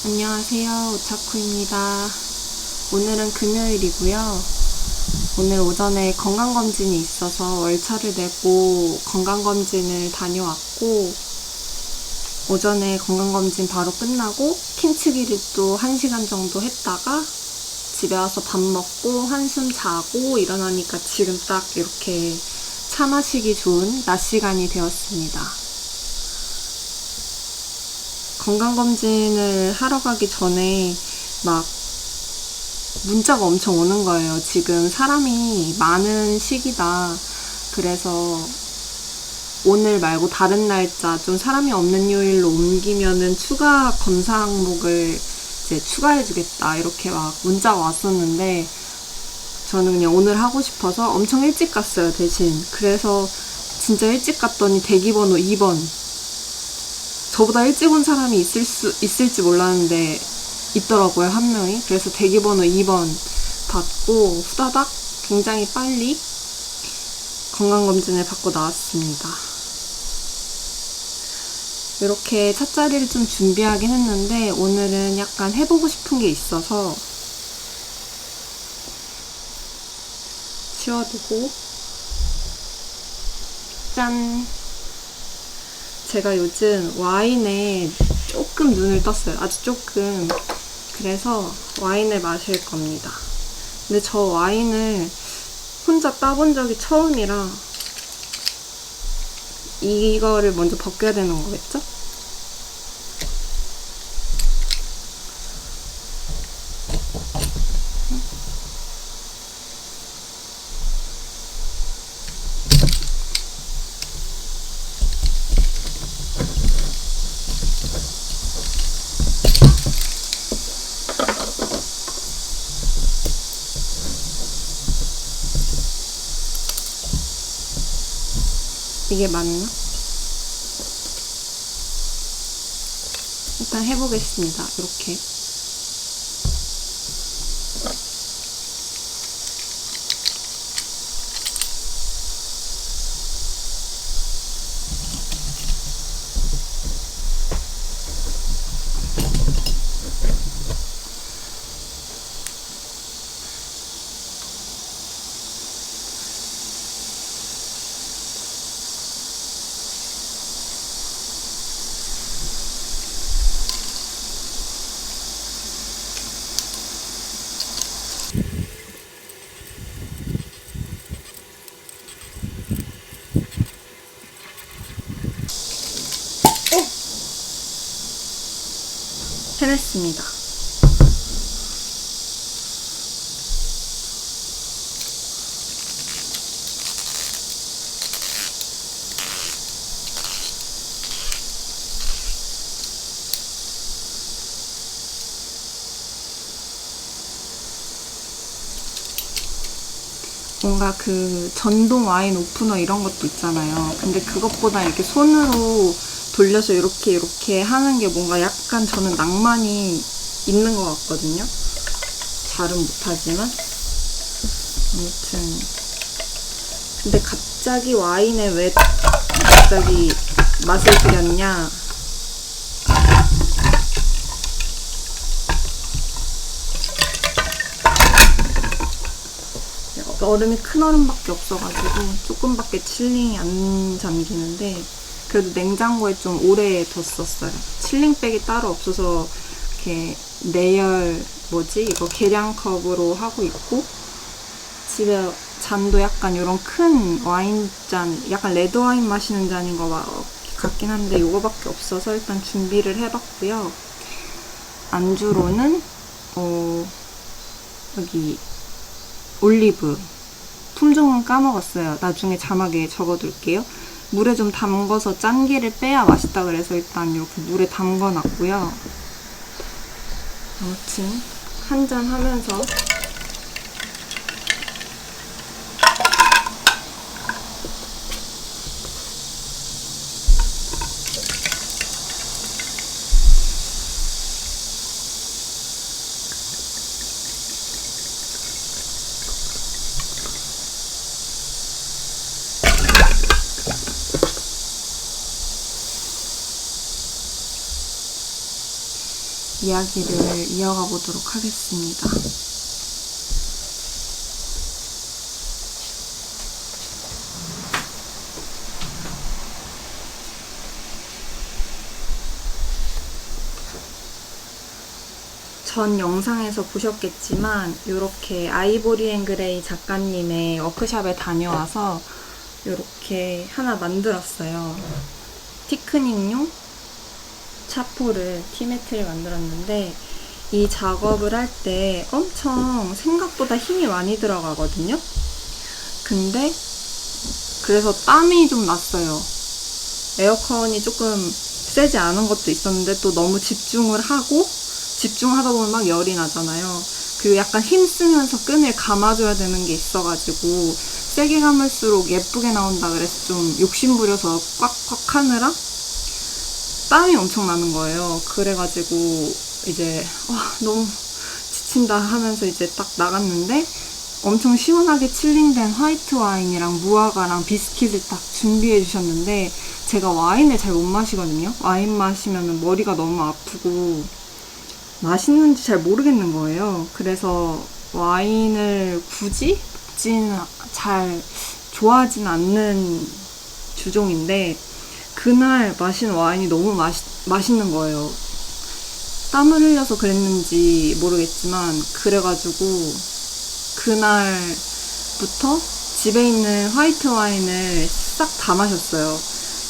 안녕하세요. 오차쿠입니다. 오늘은 금요일이고요. 오늘 오전에 건강검진이 있어서 월차를 내고 건강검진을 다녀왔고, 오전에 건강검진 바로 끝나고 킨츠기를 또 1시간 정도 했다가 집에 와서 밥 먹고 한숨 자고 일어나니까 지금 딱 이렇게 차 마시기 좋은 낮 시간이 되었습니다. 건강검진을 하러 가기 전에 막 문자가 엄청 오는 거예요. 지금 사람이 많은 시기다. 그래서 오늘 말고 다른 날짜 좀 사람이 없는 요일로 옮기면은 추가 검사 항목을 이제 추가해주겠다. 이렇게 막 문자가 왔었는데 저는 그냥 오늘 하고 싶어서 엄청 일찍 갔어요, 대신. 그래서 진짜 일찍 갔더니 대기번호 2번. 저보다 일찍 온 사람이 있을지 몰랐는데 있더라고요, 한 명이. 그래서 대기번호 2번 받고 후다닥 굉장히 빨리 건강검진을 받고 나왔습니다. 이렇게 찻자리를 좀 준비하긴 했는데 오늘은 약간 해보고 싶은 게 있어서 치워두고, 짠! 제가 요즘 와인에 조금 눈을 떴어요. 아주 조금. 그래서 와인을 마실 겁니다. 근데 저 와인을 혼자 따본 적이 처음이라 이거를 먼저 벗겨야 되는 거겠죠? 이게 맞나? 일단 해보겠습니다. 이렇게. 해냈습니다. 뭔가 그 전동 와인 오프너 이런 것도 있잖아요. 근데 그것보다 이렇게 손으로 돌려서 이렇게 하는 게 뭔가 약간 저는 낭만이 있는 것 같거든요. 잘은 못하지만. 아무튼. 근데 갑자기 와인에 왜 갑자기 맛을 들였냐? 얼음이 큰 얼음밖에 없어가지고 조금밖에 칠링이 안 잠기는데 그래도 냉장고에 좀 오래 뒀었어요. 칠링백이 따로 없어서 이렇게 내열 이거 계량컵으로 하고 있고, 집에 잔도 약간 이런 큰 와인잔, 약간 레드 와인 마시는 잔인 거 같긴 한데 이거밖에 없어서 일단 준비를 해봤고요. 안주로는 여기 올리브, 품종은 까먹었어요. 나중에 자막에 적어둘게요. 물에 좀 담궈서 짠기를 빼야 맛있다 그래서 일단 이렇게 물에 담궈놨고요. 아무튼 한잔 하면서 이야기를 이어가 보도록 하겠습니다. 전 영상에서 보셨겠지만 이렇게 아이보리 앤 그레이 작가님의 워크샵에 다녀와서 이렇게 하나 만들었어요. 티크닝용 차포를, 티매트를 만들었는데 이 작업을 할 때 엄청 생각보다 힘이 많이 들어가거든요. 근데 그래서 땀이 좀 났어요. 에어컨이 조금 세지 않은 것도 있었는데 또 너무 집중하다 보면 막 열이 나잖아요. 그리고 약간 힘쓰면서 끈을 감아줘야 되는 게 있어가지고 세게 감을수록 예쁘게 나온다 그래서 좀 욕심부려서 꽉꽉 하느라 땀이 엄청 나는 거예요. 그래가지고 이제 너무 지친다 하면서 이제 딱 나갔는데 엄청 시원하게 칠링된 화이트 와인이랑 무화과랑 비스킷을 딱 준비해 주셨는데 제가 와인을 잘 못 마시거든요. 와인 마시면 머리가 너무 아프고 맛있는지 잘 모르겠는 거예요. 그래서 와인을 굳이 잘 좋아하진 않는 주종인데 그날 마신 와인이 너무 맛있는 거예요. 땀을 흘려서 그랬는지 모르겠지만 그래가지고 그날부터 집에 있는 화이트 와인을 싹 다 마셨어요.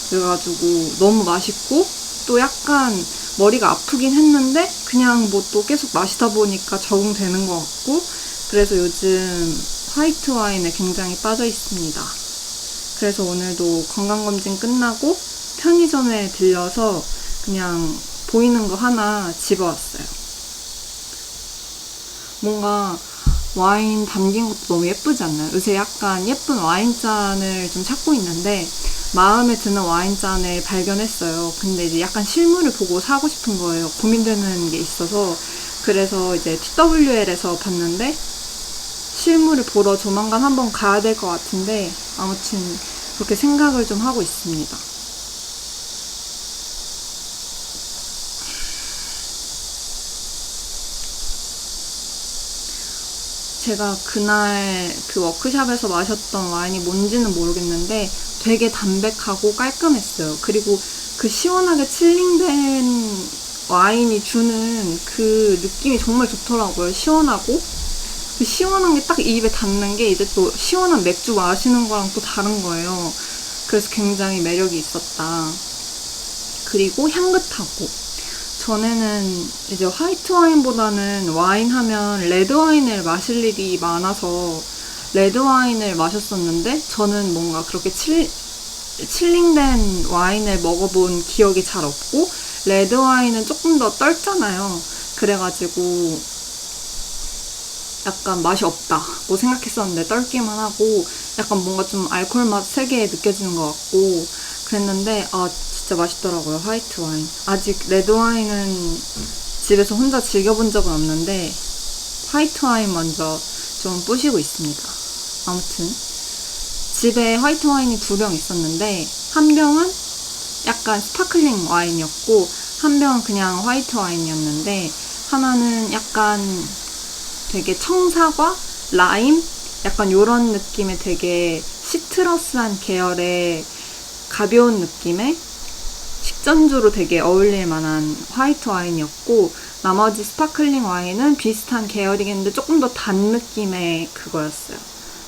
그래가지고 너무 맛있고 또 약간 머리가 아프긴 했는데 그냥 뭐 또 계속 마시다 보니까 적응되는 것 같고 그래서 요즘 화이트 와인에 굉장히 빠져 있습니다. 그래서 오늘도 건강검진 끝나고 편의점에 들려서 그냥 보이는 거 하나 집어왔어요. 뭔가 와인 담긴 것도 너무 예쁘지 않나요? 요새 약간 예쁜 와인잔을 좀 찾고 있는데 마음에 드는 와인잔을 발견했어요. 근데 이제 약간 실물을 보고 사고 싶은 거예요. 고민되는 게 있어서. 그래서 이제 TWL에서 봤는데 실물을 보러 조만간 한번 가야 될 것 같은데 아무튼 그렇게 생각을 좀 하고 있습니다. 제가 그날 그 워크샵에서 마셨던 와인이 뭔지는 모르겠는데 되게 담백하고 깔끔했어요. 그리고 그 시원하게 칠링된 와인이 주는 그 느낌이 정말 좋더라고요. 시원하고 그 시원한 게 딱 입에 닿는 게 이제 또 시원한 맥주 마시는 거랑 또 다른 거예요. 그래서 굉장히 매력이 있었다. 그리고 향긋하고 전에는 이제 화이트 와인보다는 와인 하면 레드 와인을 마실 일이 많아서 레드 와인을 마셨었는데 저는 뭔가 그렇게 칠링된 와인을 먹어본 기억이 잘 없고 레드 와인은 조금 더 떫잖아요. 그래가지고 약간 맛이 없다 뭐 생각했었는데 떫기만 하고 약간 뭔가 좀 알코올 맛 세게 느껴지는 것 같고 그랬는데 진짜 맛있더라고요. 화이트 와인. 아직 레드 와인은 집에서 혼자 즐겨본 적은 없는데 화이트 와인 먼저 좀 뿌시고 있습니다. 아무튼 집에 화이트 와인이 2병 있었는데 한 병은 약간 스파클링 와인이었고 한 병은 그냥 화이트 와인이었는데 하나는 약간 되게 청사과, 라임 약간 요런 느낌의 되게 시트러스한 계열의 가벼운 느낌의 식전주로 되게 어울릴 만한 화이트 와인이었고 나머지 스파클링 와인은 비슷한 계열이겠는데 조금 더 단 느낌의 그거였어요.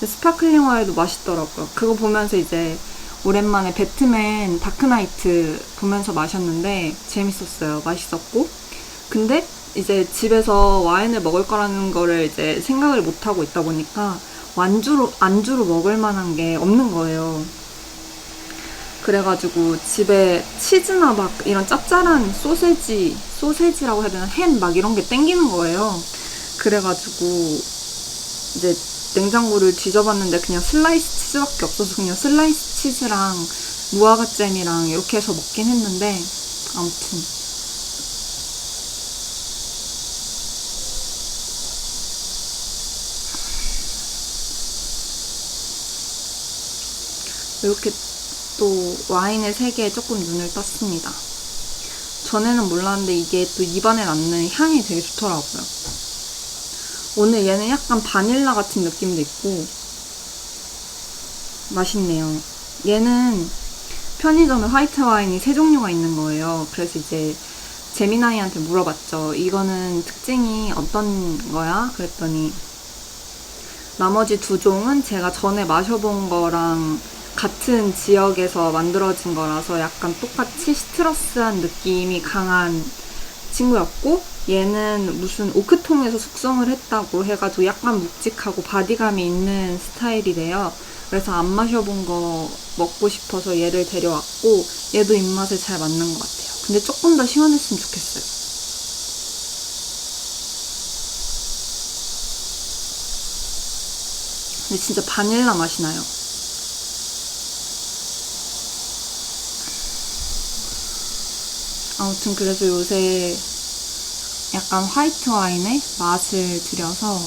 스파클링 와인도 맛있더라고요. 그거 보면서 이제 오랜만에 배트맨 다크나이트 보면서 마셨는데 재밌었어요. 맛있었고 근데 이제 집에서 와인을 먹을 거라는 거를 이제 생각을 못 하고 있다 보니까 안주로 먹을 만한 게 없는 거예요. 그래가지고 집에 치즈나 막 이런 짭짤한 소세지라고 해야 되나? 햄 막 이런 게 땡기는 거예요. 그래가지고 이제 냉장고를 뒤져봤는데 그냥 슬라이스 치즈밖에 없어서 그냥 슬라이스 치즈랑 무화과 잼이랑 이렇게 해서 먹긴 했는데 아무튼 이렇게 또 와인의 세계에 조금 눈을 떴습니다. 전에는 몰랐는데 이게 또 입안에 남는 향이 되게 좋더라고요. 오늘 얘는 약간 바닐라 같은 느낌도 있고 맛있네요. 얘는 편의점에 화이트 와인이 3종류가 있는 거예요. 그래서 이제 제미나이한테 물어봤죠. 이거는 특징이 어떤 거야? 그랬더니 나머지 2종은 제가 전에 마셔본 거랑 같은 지역에서 만들어진 거라서 약간 똑같이 시트러스한 느낌이 강한 친구였고, 얘는 무슨 오크통에서 숙성을 했다고 해가지고 약간 묵직하고 바디감이 있는 스타일이래요. 그래서 안 마셔본 거 먹고 싶어서 얘를 데려왔고, 얘도 입맛에 잘 맞는 것 같아요. 근데 조금 더 시원했으면 좋겠어요. 근데 진짜 바닐라 맛이 나요. 아무튼 그래서 요새 약간 화이트 와인에 맛을 들여서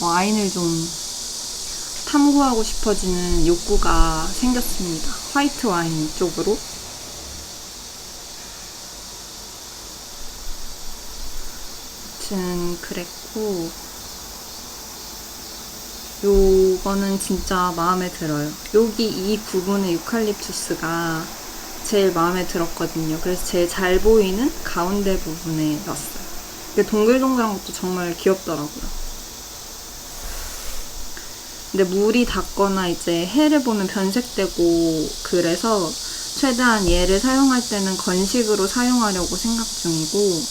와인을 좀 탐구하고 싶어지는 욕구가 생겼습니다. 화이트 와인 쪽으로. 아무튼 그랬고, 요거는 진짜 마음에 들어요. 여기 이 부분의 유칼립투스가 제일 마음에 들었거든요. 그래서 제일 잘 보이는 가운데 부분에 넣었어요. 이게 동글동글한 것도 정말 귀엽더라고요. 근데 물이 닿거나 이제 해를 보면 변색되고 그래서 최대한 얘를 사용할 때는 건식으로 사용하려고 생각 중이고,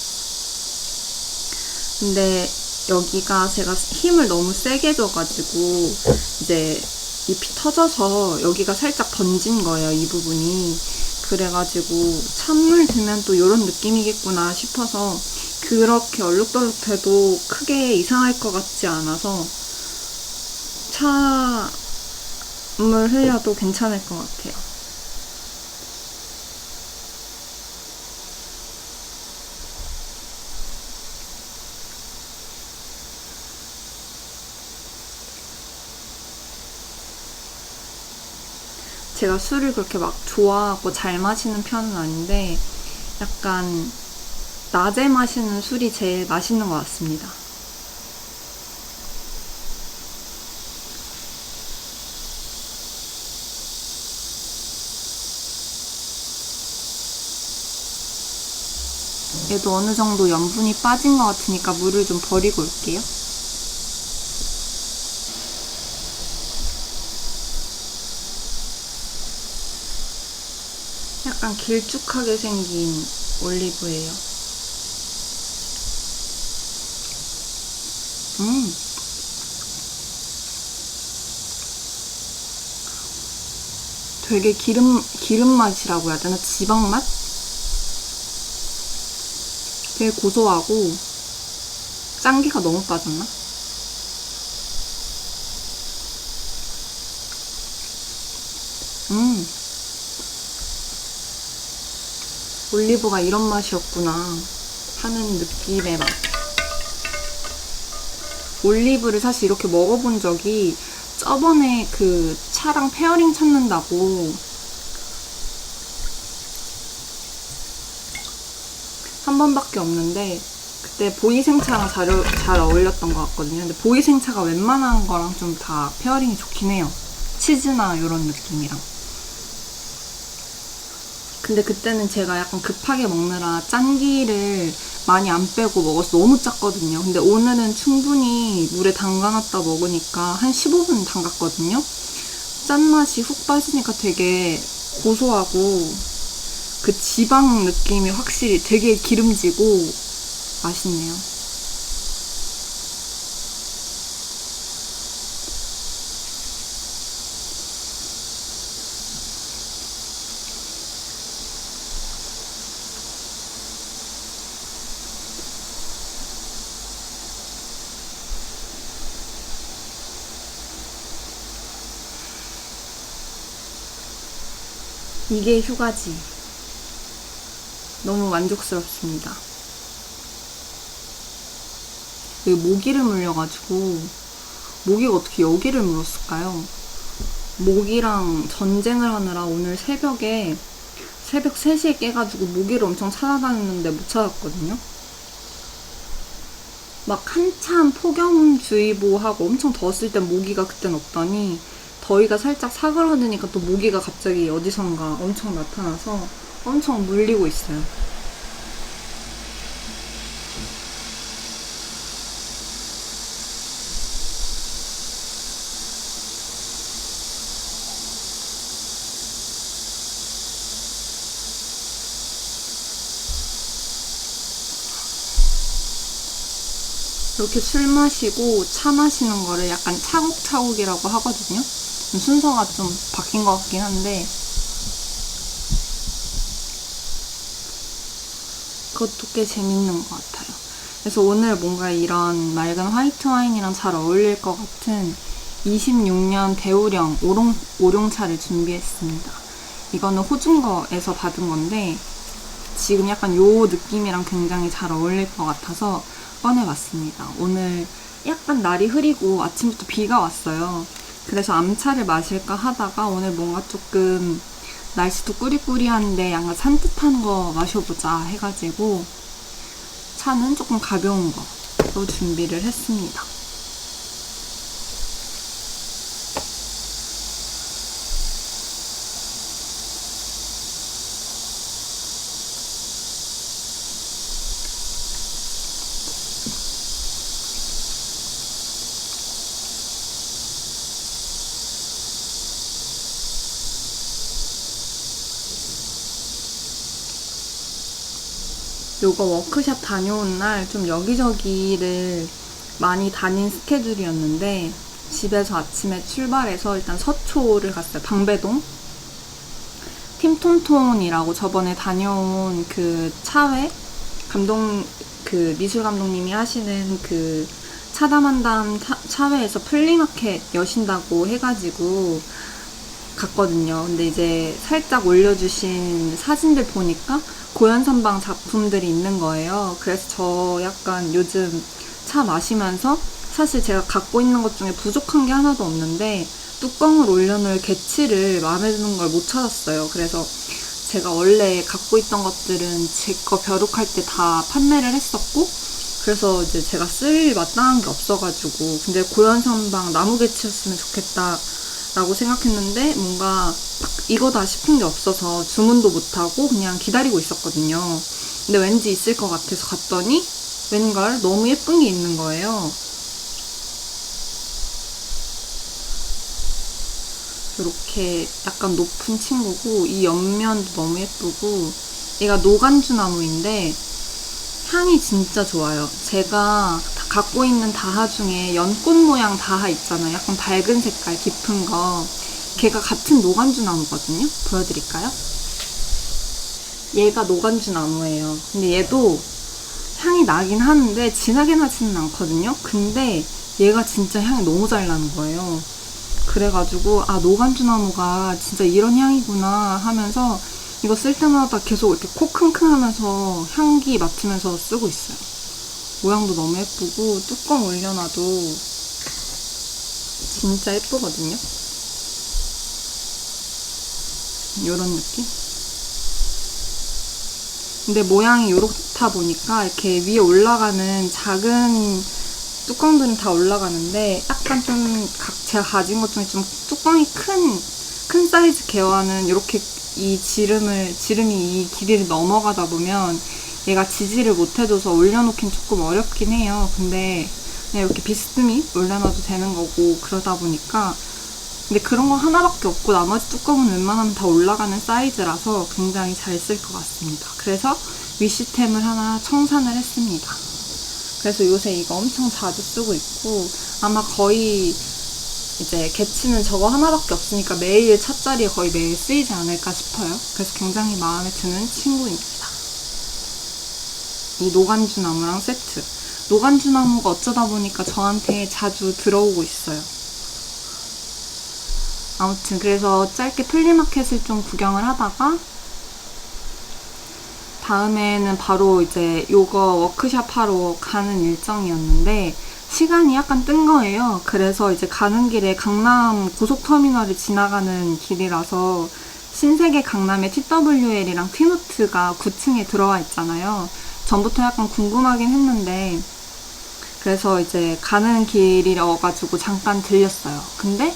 근데 여기가 제가 힘을 너무 세게 줘가지고 이제 잎이 터져서 여기가 살짝 번진 거예요, 이 부분이. 그래가지고 찬물 들면 또 이런 느낌이겠구나 싶어서 그렇게 얼룩덜룩해도 크게 이상할 것 같지 않아서 찬물 흘려도 괜찮을 것 같아요. 제가 술을 그렇게 막 좋아하고 잘 마시는 편은 아닌데 약간 낮에 마시는 술이 제일 맛있는 것 같습니다. 얘도 어느 정도 염분이 빠진 것 같으니까 물을 좀 버리고 올게요. 약간 길쭉하게 생긴 올리브예요. 되게 기름 맛이라고 해야 되나? 지방 맛? 되게 고소하고 짠기가 너무 빠졌나? 올리브가 이런 맛이었구나 하는 느낌의 맛. 올리브를 사실 이렇게 먹어본 적이 저번에 그 차랑 페어링 찾는다고 한 번밖에 없는데 그때 보이생차랑 잘 어울렸던 것 같거든요. 근데 보이생차가 웬만한 거랑 좀 다 페어링이 좋긴 해요. 치즈나 이런 느낌이랑. 근데 그때는 제가 약간 급하게 먹느라 짠기를 많이 안 빼고 먹어서 너무 짰거든요. 근데 오늘은 충분히 물에 담가놨다 먹으니까 한 15분 담갔거든요. 짠맛이 훅 빠지니까 되게 고소하고 그 지방 느낌이 확실히 되게 기름지고 맛있네요. 이게 휴가지. 너무 만족스럽습니다. 여기 모기를 물려가지고 모기가 어떻게 여기를 물었을까요? 모기랑 전쟁을 하느라 오늘 새벽에 새벽 3시에 깨가지고 모기를 엄청 찾아다녔는데 못 찾았거든요. 막 한참 폭염주의보하고 엄청 더웠을 땐 모기가 그땐 없더니 더위가 살짝 사그러드니까 또 모기가 갑자기 어디선가 엄청 나타나서 엄청 물리고 있어요. 이렇게 술 마시고 차 마시는 거를 약간 차곡차곡이라고 하거든요. 순서가 좀 바뀐 것 같긴 한데 그것도 꽤 재밌는 것 같아요. 그래서 오늘 뭔가 이런 맑은 화이트 와인이랑 잘 어울릴 것 같은 26년 대우령 오룡차를 준비했습니다. 이거는 호준거에서 받은 건데 지금 약간 요 느낌이랑 굉장히 잘 어울릴 것 같아서 꺼내봤습니다. 오늘 약간 날이 흐리고 아침부터 비가 왔어요. 그래서 암차를 마실까 하다가 오늘 뭔가 조금 날씨도 꾸리꾸리한데 약간 산뜻한 거 마셔보자 해가지고 차는 조금 가벼운 거로 준비를 했습니다. 요거 워크샵 다녀온 날 좀 여기저기를 많이 다닌 스케줄이었는데 집에서 아침에 출발해서 일단 서초를 갔어요. 방배동 팀톤톤이라고 저번에 다녀온 그 차회 그 미술 감독님이 하시는 그 차담한담 차회에서 플리마켓 여신다고 해가지고 갔거든요. 근데 이제 살짝 올려주신 사진들 보니까 고현선방 작품들이 있는 거예요. 그래서 저 약간 요즘 차 마시면서 사실 제가 갖고 있는 것 중에 부족한 게 하나도 없는데 뚜껑을 올려놓을 개치를 마음에 드는 걸 못 찾았어요. 그래서 제가 원래 갖고 있던 것들은 제 거 벼룩할 때 다 판매를 했었고 그래서 이제 제가 쓸 마땅한 게 없어가지고 근데 고현선방 나무 개치였으면 좋겠다 라고 생각했는데 뭔가 딱 이거다 싶은 게 없어서 주문도 못하고 그냥 기다리고 있었거든요. 근데 왠지 있을 것 같아서 갔더니 웬걸 너무 예쁜 게 있는 거예요. 이렇게 약간 높은 친구고 이 옆면도 너무 예쁘고 얘가 노간주 나무인데 향이 진짜 좋아요. 제가 갖고 있는 다하 중에 연꽃 모양 다하 있잖아요. 약간 밝은 색깔 깊은 거 걔가 같은 노간주 나무거든요. 보여드릴까요? 얘가 노간주 나무예요. 근데 얘도 향이 나긴 하는데 진하게 나지는 않거든요. 근데 얘가 진짜 향이 너무 잘 나는 거예요. 그래가지고 아 노간주 나무가 진짜 이런 향이구나 하면서 이거 쓸 때마다 계속 이렇게 코 킁킁 하면서 향기 맡으면서 쓰고 있어요. 모양도 너무 예쁘고 뚜껑 올려놔도 진짜 예쁘거든요. 이런 느낌? 근데 모양이 이렇다 보니까 이렇게 위에 올라가는 작은 뚜껑들은 다 올라가는데 약간 좀 제가 가진 것 중에 좀 뚜껑이 큰 사이즈 개화는 이렇게 이 지름이 이 길이를 넘어가다 보면 얘가 지지를 못해줘서 올려놓긴 조금 어렵긴 해요. 근데 그냥 이렇게 비스듬히 올려놔도 되는 거고 그러다 보니까 근데 그런 거 하나밖에 없고 나머지 뚜껑은 웬만하면 다 올라가는 사이즈라서 굉장히 잘 쓸 것 같습니다. 그래서 위시템을 하나 청산을 했습니다. 그래서 요새 이거 엄청 자주 쓰고 있고 아마 거의 이제 개치는 저거 하나밖에 없으니까 매일 찻자리에 거의 매일 쓰이지 않을까 싶어요. 그래서 굉장히 마음에 드는 친구입니다. 이 노간주 나무랑 세트. 노간주 나무가 어쩌다 보니까 저한테 자주 들어오고 있어요. 아무튼 그래서 짧게 플리마켓을 좀 구경을 하다가 다음에는 바로 이제 요거 워크샵 하러 가는 일정이었는데 시간이 약간 뜬 거예요. 그래서 이제 가는 길에 강남 고속터미널을 지나가는 길이라서 신세계 강남에 TWL이랑 티노트가 9층에 들어와 있잖아요. 전부터 약간 궁금하긴 했는데 그래서 이제 가는 길이어가지고 잠깐 들렸어요. 근데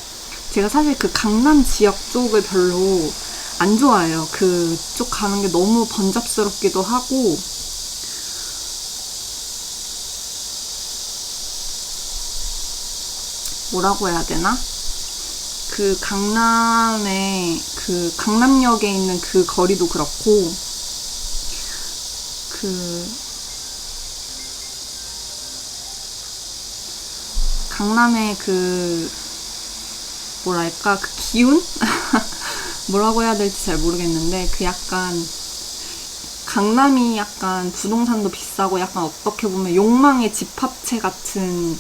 제가 사실 그 강남 지역 쪽을 별로 안 좋아해요. 그쪽 가는 게 너무 번잡스럽기도 하고 뭐라고 해야 되나? 그 강남의 그 강남역에 있는 그 거리도 그렇고 그 강남의 그 뭐랄까 그 기운? 뭐라고 해야 될지 잘 모르겠는데 그 약간 강남이 약간 부동산도 비싸고 약간 어떻게 보면 욕망의 집합체 같은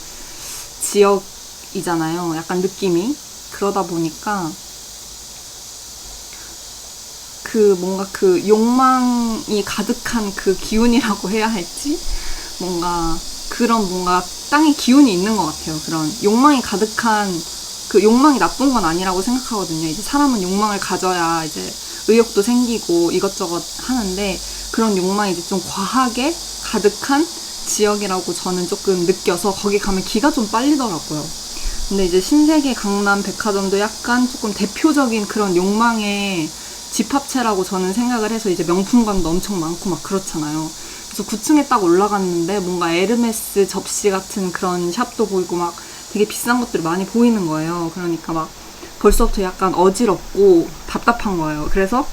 지역이잖아요. 약간 느낌이. 그러다 보니까 그 뭔가 그 욕망이 가득한 그 기운이라고 해야 할지 뭔가 그런 뭔가 땅에 기운이 있는 것 같아요. 그런 욕망이 가득한 그 욕망이 나쁜 건 아니라고 생각하거든요. 이제 사람은 욕망을 가져야 이제 의욕도 생기고 이것저것 하는데 그런 욕망이 이제 좀 과하게 가득한 지역이라고 저는 조금 느껴서 거기 가면 기가 좀 빨리더라고요. 근데 이제 신세계 강남 백화점도 약간 조금 대표적인 그런 욕망의 집합체라고 저는 생각을 해서 이제 명품관도 엄청 많고 막 그렇잖아요. 그래서 9층에 딱 올라갔는데 뭔가 에르메스 접시 같은 그런 샵도 보이고 막 되게 비싼 것들이 많이 보이는 거예요. 그러니까 막 벌써부터 약간 어지럽고 답답한 거예요. 그래서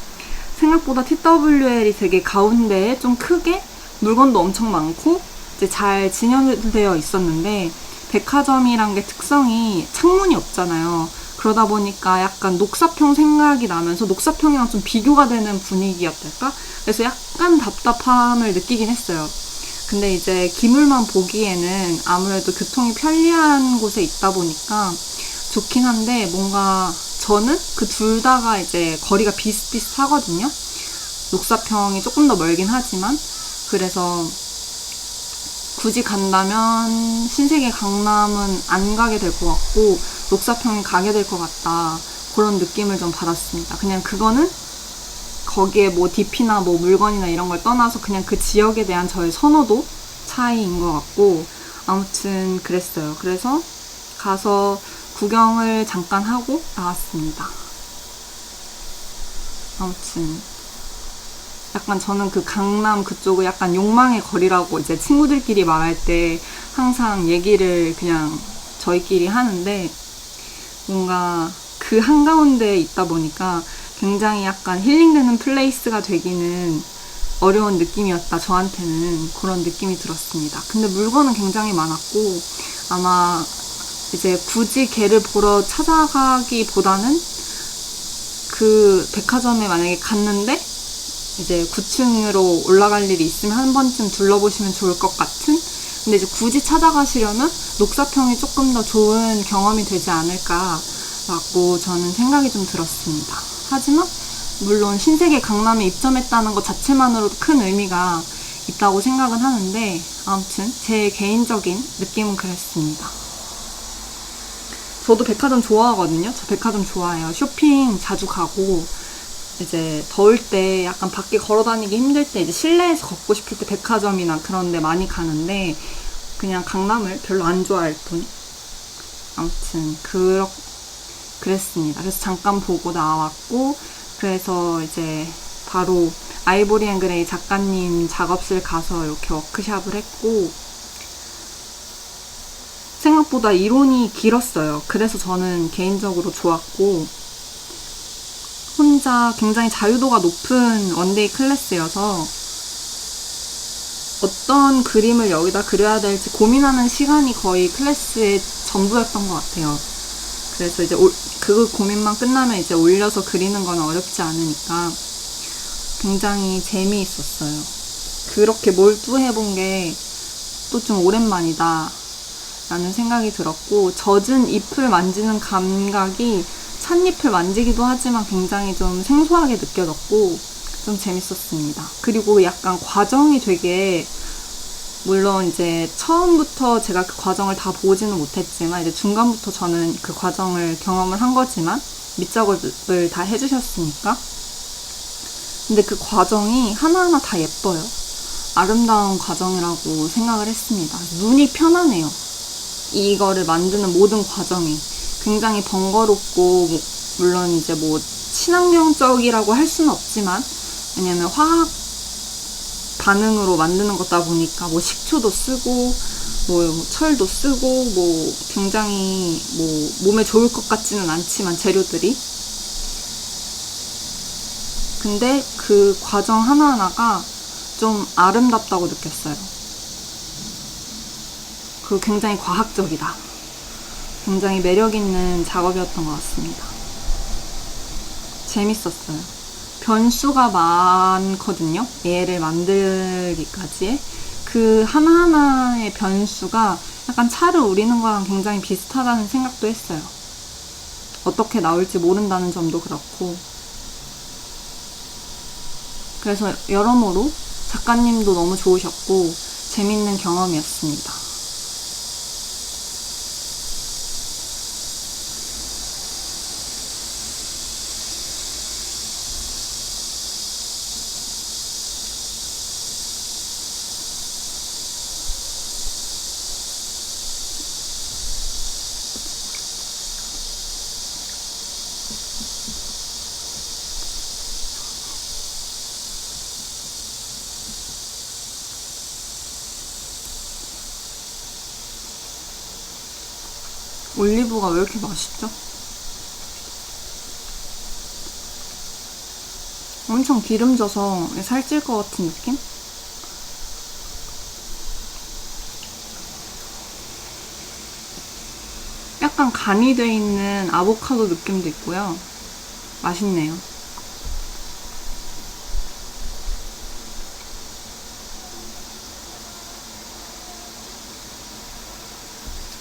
생각보다 TWL이 되게 가운데에 좀 크게 물건도 엄청 많고 이제 잘 진열되어 있었는데 백화점이란 게 특성이 창문이 없잖아요. 그러다 보니까 약간 녹사평 생각이 나면서 녹사평이랑 좀 비교가 되는 분위기였달까? 그래서 약간 답답함을 느끼긴 했어요. 근데 이제 기물만 보기에는 아무래도 교통이 편리한 곳에 있다 보니까 좋긴 한데 뭔가 저는 그 둘 다가 이제 거리가 비슷비슷하거든요. 녹사평이 조금 더 멀긴 하지만 그래서 굳이 간다면 신세계 강남은 안 가게 될 것 같고 녹사평이 가게 될 것 같다. 그런 느낌을 좀 받았습니다. 그냥 그거는 거기에 뭐 DP나 뭐 물건이나 이런 걸 떠나서 그냥 그 지역에 대한 저의 선호도 차이인 것 같고 아무튼 그랬어요. 그래서 가서 구경을 잠깐 하고 나왔습니다. 아무튼 약간 저는 그 강남 그쪽을 약간 욕망의 거리라고 이제 친구들끼리 말할 때 항상 얘기를 그냥 저희끼리 하는데 뭔가 그 한가운데에 있다 보니까 굉장히 약간 힐링되는 플레이스가 되기는 어려운 느낌이었다. 저한테는 그런 느낌이 들었습니다. 근데 물건은 굉장히 많았고 아마 이제 굳이 걔를 보러 찾아가기보다는 그 백화점에 만약에 갔는데 이제 9층으로 올라갈 일이 있으면 한 번쯤 둘러보시면 좋을 것 같은? 근데 이제 굳이 찾아가시려면 녹사평이 조금 더 좋은 경험이 되지 않을까라고 저는 생각이 좀 들었습니다. 하지만 물론 신세계 강남에 입점했다는 것 자체만으로도 큰 의미가 있다고 생각은 하는데 아무튼 제 개인적인 느낌은 그랬습니다. 저도 백화점 좋아하거든요. 저 백화점 좋아해요. 쇼핑 자주 가고 이제 더울 때 약간 밖에 걸어다니기 힘들 때 이제 실내에서 걷고 싶을 때 백화점이나 그런 데 많이 가는데 그냥 강남을 별로 안 좋아할 뿐. 아무튼 그랬습니다. 그래서 잠깐 보고 나왔고 그래서 이제 바로 아이보리 앤 그레이 작가님 작업실 가서 이렇게 워크샵을 했고 생각보다 이론이 길었어요. 그래서 저는 개인적으로 좋았고 혼자 굉장히 자유도가 높은 원데이 클래스여서 어떤 그림을 여기다 그려야 될지 고민하는 시간이 거의 클래스의 전부였던 것 같아요. 그래서 이제 그 고민만 끝나면 이제 올려서 그리는 건 어렵지 않으니까 굉장히 재미있었어요. 그렇게 몰두해본 게 또 좀 오랜만이다 라는 생각이 들었고 젖은 잎을 만지는 감각이 찻잎을 만지기도 하지만 굉장히 좀 생소하게 느껴졌고 좀 재밌었습니다. 그리고 약간 과정이 되게 물론 이제 처음부터 제가 그 과정을 다 보지는 못했지만 이제 중간부터 저는 그 과정을 경험을 한 거지만 밑작업을 다 해주셨으니까 근데 그 과정이 하나하나 다 예뻐요. 아름다운 과정이라고 생각을 했습니다. 눈이 편안해요. 이거를 만드는 모든 과정이 굉장히 번거롭고, 물론 이제 뭐 친환경적이라고 할 수는 없지만, 왜냐면 화학 반응으로 만드는 거다 보니까 뭐 식초도 쓰고 뭐 철도 쓰고 뭐 굉장히 뭐 몸에 좋을 것 같지는 않지만 재료들이, 근데 그 과정 하나하나가 좀 아름답다고 느꼈어요. 그리고 굉장히 과학적이다. 굉장히 매력있는 작업이었던 것 같습니다. 재밌었어요. 변수가 많거든요. 얘를 만들기까지의 그 하나하나의 변수가 약간 차를 우리는 거랑 굉장히 비슷하다는 생각도 했어요. 어떻게 나올지 모른다는 점도 그렇고. 그래서 여러모로 작가님도 너무 좋으셨고 재밌는 경험이었습니다. 올리브가 왜 이렇게 맛있죠? 엄청 기름져서 살찔 것 같은 느낌? 약간 간이 돼 있는 아보카도 느낌도 있고요. 맛있네요.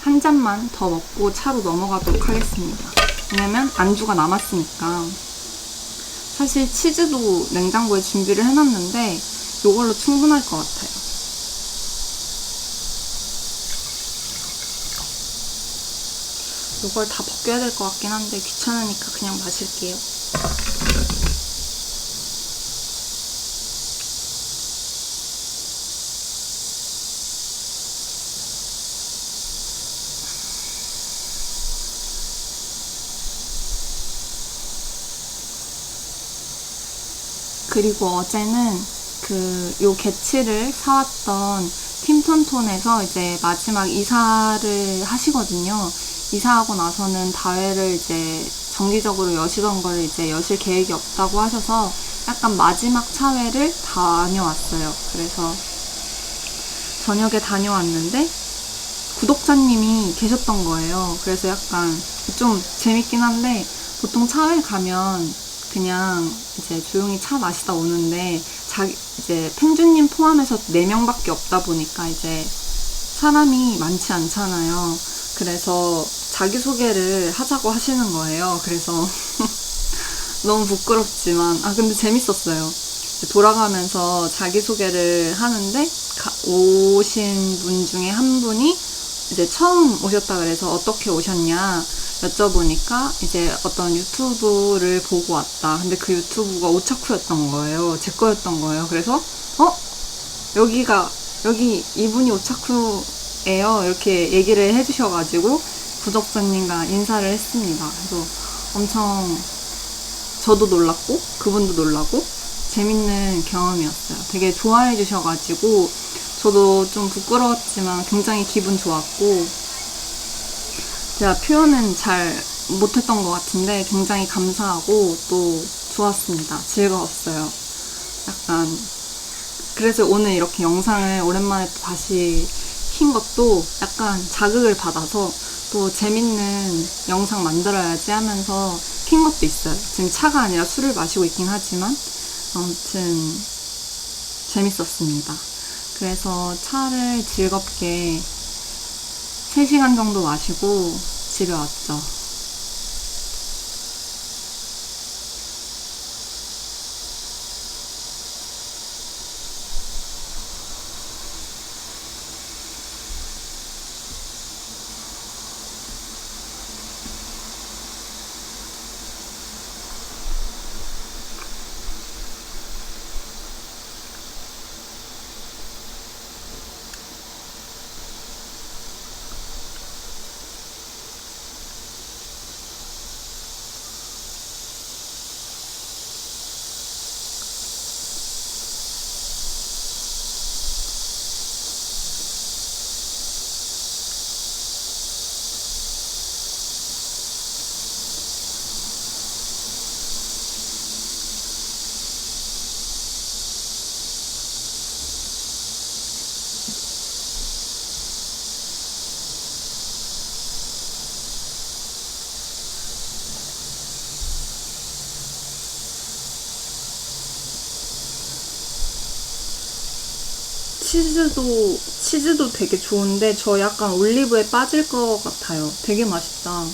한 잔만 더 먹고 차로 넘어가도록 하겠습니다. 왜냐면 안주가 남았으니까. 사실 치즈도 냉장고에 준비를 해놨는데 이걸로 충분할 것 같아요. 이걸 다 벗겨야 될 것 같긴 한데 귀찮으니까 그냥 마실게요. 그리고 어제는 요 개치를 사왔던 팀톤톤에서 이제 마지막 이사를 하시거든요. 이사하고 나서는 다회를 이제 정기적으로 여시던 거를 이제 여실 계획이 없다고 하셔서 약간 마지막 차회를 다녀왔어요. 그래서 저녁에 다녀왔는데 구독자님이 계셨던 거예요. 그래서 약간 좀 재밌긴 한데, 보통 차회 가면 그냥 이제 조용히 차 마시다 오는데 이제 펜주님 포함해서 4명밖에 없다 보니까 이제 사람이 많지 않잖아요. 그래서 자기소개를 하자고 하시는 거예요. 그래서 너무 부끄럽지만 근데 재밌었어요. 돌아가면서 자기소개를 하는데 오신 분 중에 한 분이 이제 처음 오셨다 그래서 어떻게 오셨냐 여쭤보니까 이제 어떤 유튜브를 보고 왔다. 근데 그 유튜브가 오차쿠였던 거예요. 제 거였던 거예요. 그래서 여기 이분이 오차쿠예요. 이렇게 얘기를 해주셔가지고 구독자님과 인사를 했습니다. 그래서 엄청 저도 놀랐고 그분도 놀라고 재밌는 경험이었어요. 되게 좋아해 주셔가지고 저도 좀 부끄러웠지만 굉장히 기분 좋았고, 제가 표현은 잘 못했던 것 같은데 굉장히 감사하고 또 좋았습니다. 즐거웠어요. 약간 그래서 오늘 이렇게 영상을 오랜만에 다시 킨 것도 약간 자극을 받아서 또 재밌는 영상 만들어야지 하면서 킨 것도 있어요. 지금 차가 아니라 술을 마시고 있긴 하지만 아무튼 재밌었습니다. 그래서 차를 즐겁게 3시간 정도 마시고 집에 왔죠. 치즈도 되게 좋은데 저 약간 올리브에 빠질 것 같아요. 되게 맛있다.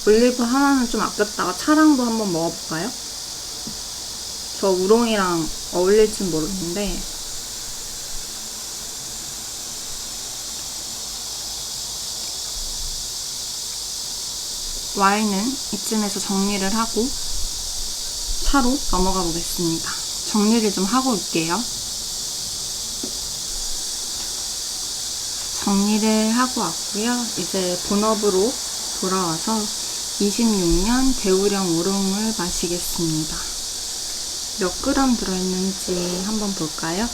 올리브 하나는 좀 아꼈다가 차랑도 한번 먹어볼까요? 저 우롱이랑 어울릴진 모르겠는데 와인은 이쯤에서 정리를 하고 차로 넘어가 보겠습니다. 정리를 좀 하고 올게요. 정리를 하고 왔고요. 이제 본업으로 돌아와서 26년 대우령 우롱을 마시겠습니다. 몇 그램 들어있는지 한번 볼까요?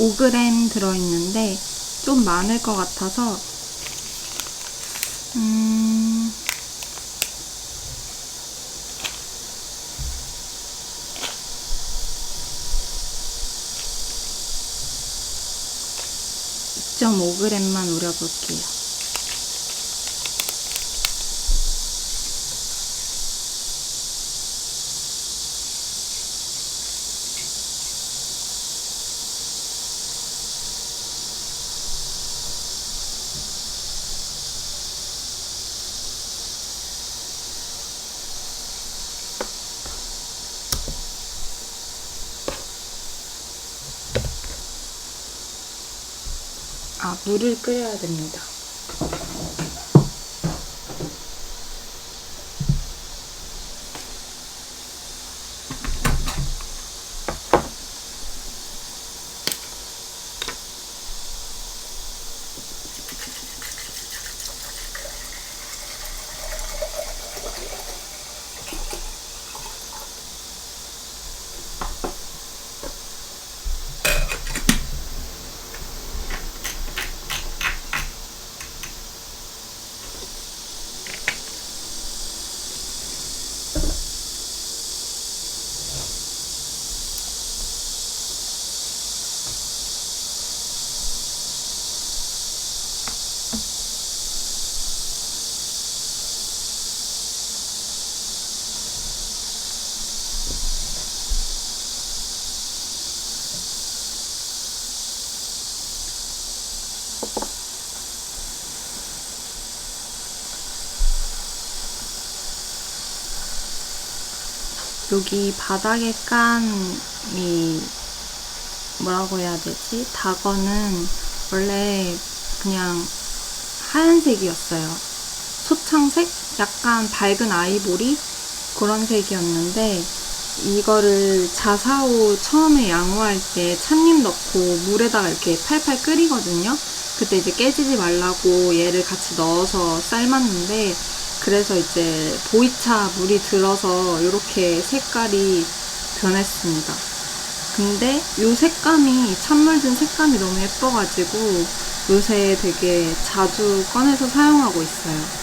(5g) 들어있는데 좀 많을 것 같아서 2.5g만 우려볼게요. 물을 끓여야 됩니다. 여기 바닥에 깐 이 뭐라고 해야 되지? 다거는 원래 그냥 하얀색이었어요. 소창색? 약간 밝은 아이보리? 그런 색이었는데 이거를 자사오 처음에 양호할 때 찻잎 넣고 물에다가 이렇게 팔팔 끓이거든요. 그때 이제 깨지지 말라고 얘를 같이 넣어서 삶았는데 그래서 이제 보이차 물이 들어서 이렇게 색깔이 변했습니다. 근데 이 색감이 찬물 든 색감이 너무 예뻐가지고 요새 되게 자주 꺼내서 사용하고 있어요.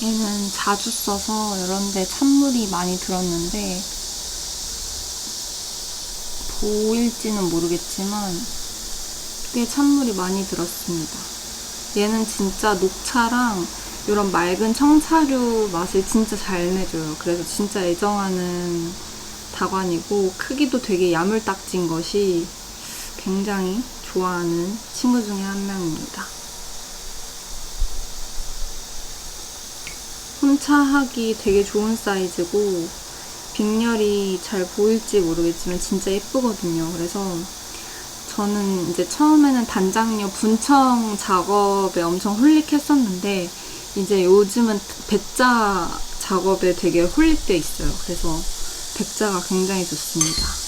얘는 자주 써서 이런데 찬물이 많이 들었는데 보일지는 모르겠지만 꽤 찬물이 많이 들었습니다. 얘는 진짜 녹차랑 이런 맑은 청차류 맛을 진짜 잘 내줘요. 그래서 진짜 애정하는 다관이고, 크기도 되게 야물딱진 것이 굉장히 좋아하는 친구 중에 한 명입니다. 혼차하기 되게 좋은 사이즈고, 빅렬이 잘 보일지 모르겠지만 진짜 예쁘거든요. 그래서 저는 이제 처음에는 단장류 분청 작업에 엄청 홀릭했었는데 이제 요즘은 백자 작업에 되게 홀릭돼 있어요. 그래서 백자가 굉장히 좋습니다.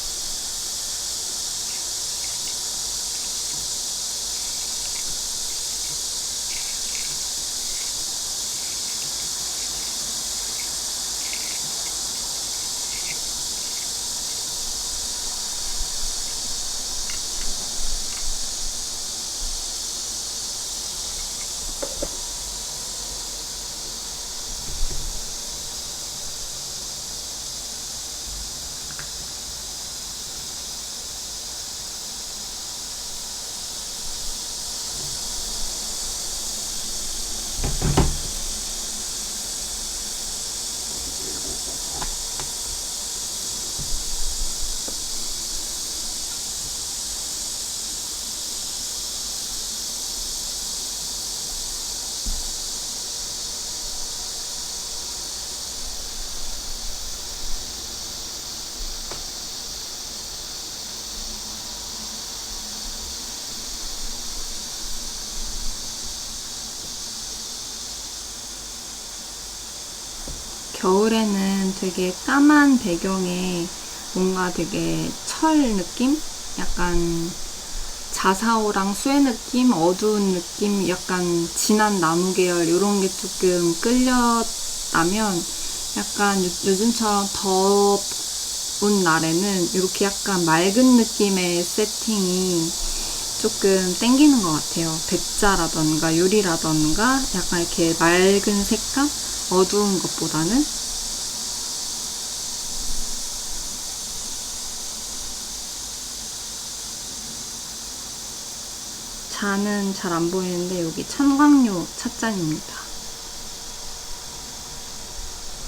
겨울에는 되게 까만 배경에 뭔가 되게 철 느낌? 약간 자사오랑 수의 느낌, 어두운 느낌, 약간 진한 나무 계열 이런 게 조금 끌렸다면 약간 요즘처럼 더운 날에는 이렇게 약간 맑은 느낌의 세팅이 조금 땡기는 것 같아요. 백자라던가 유리라던가 약간 이렇게 맑은 색감? 어두운 것보다는. 잔은 잘 안 보이는데 여기 찬광료 찻잔입니다.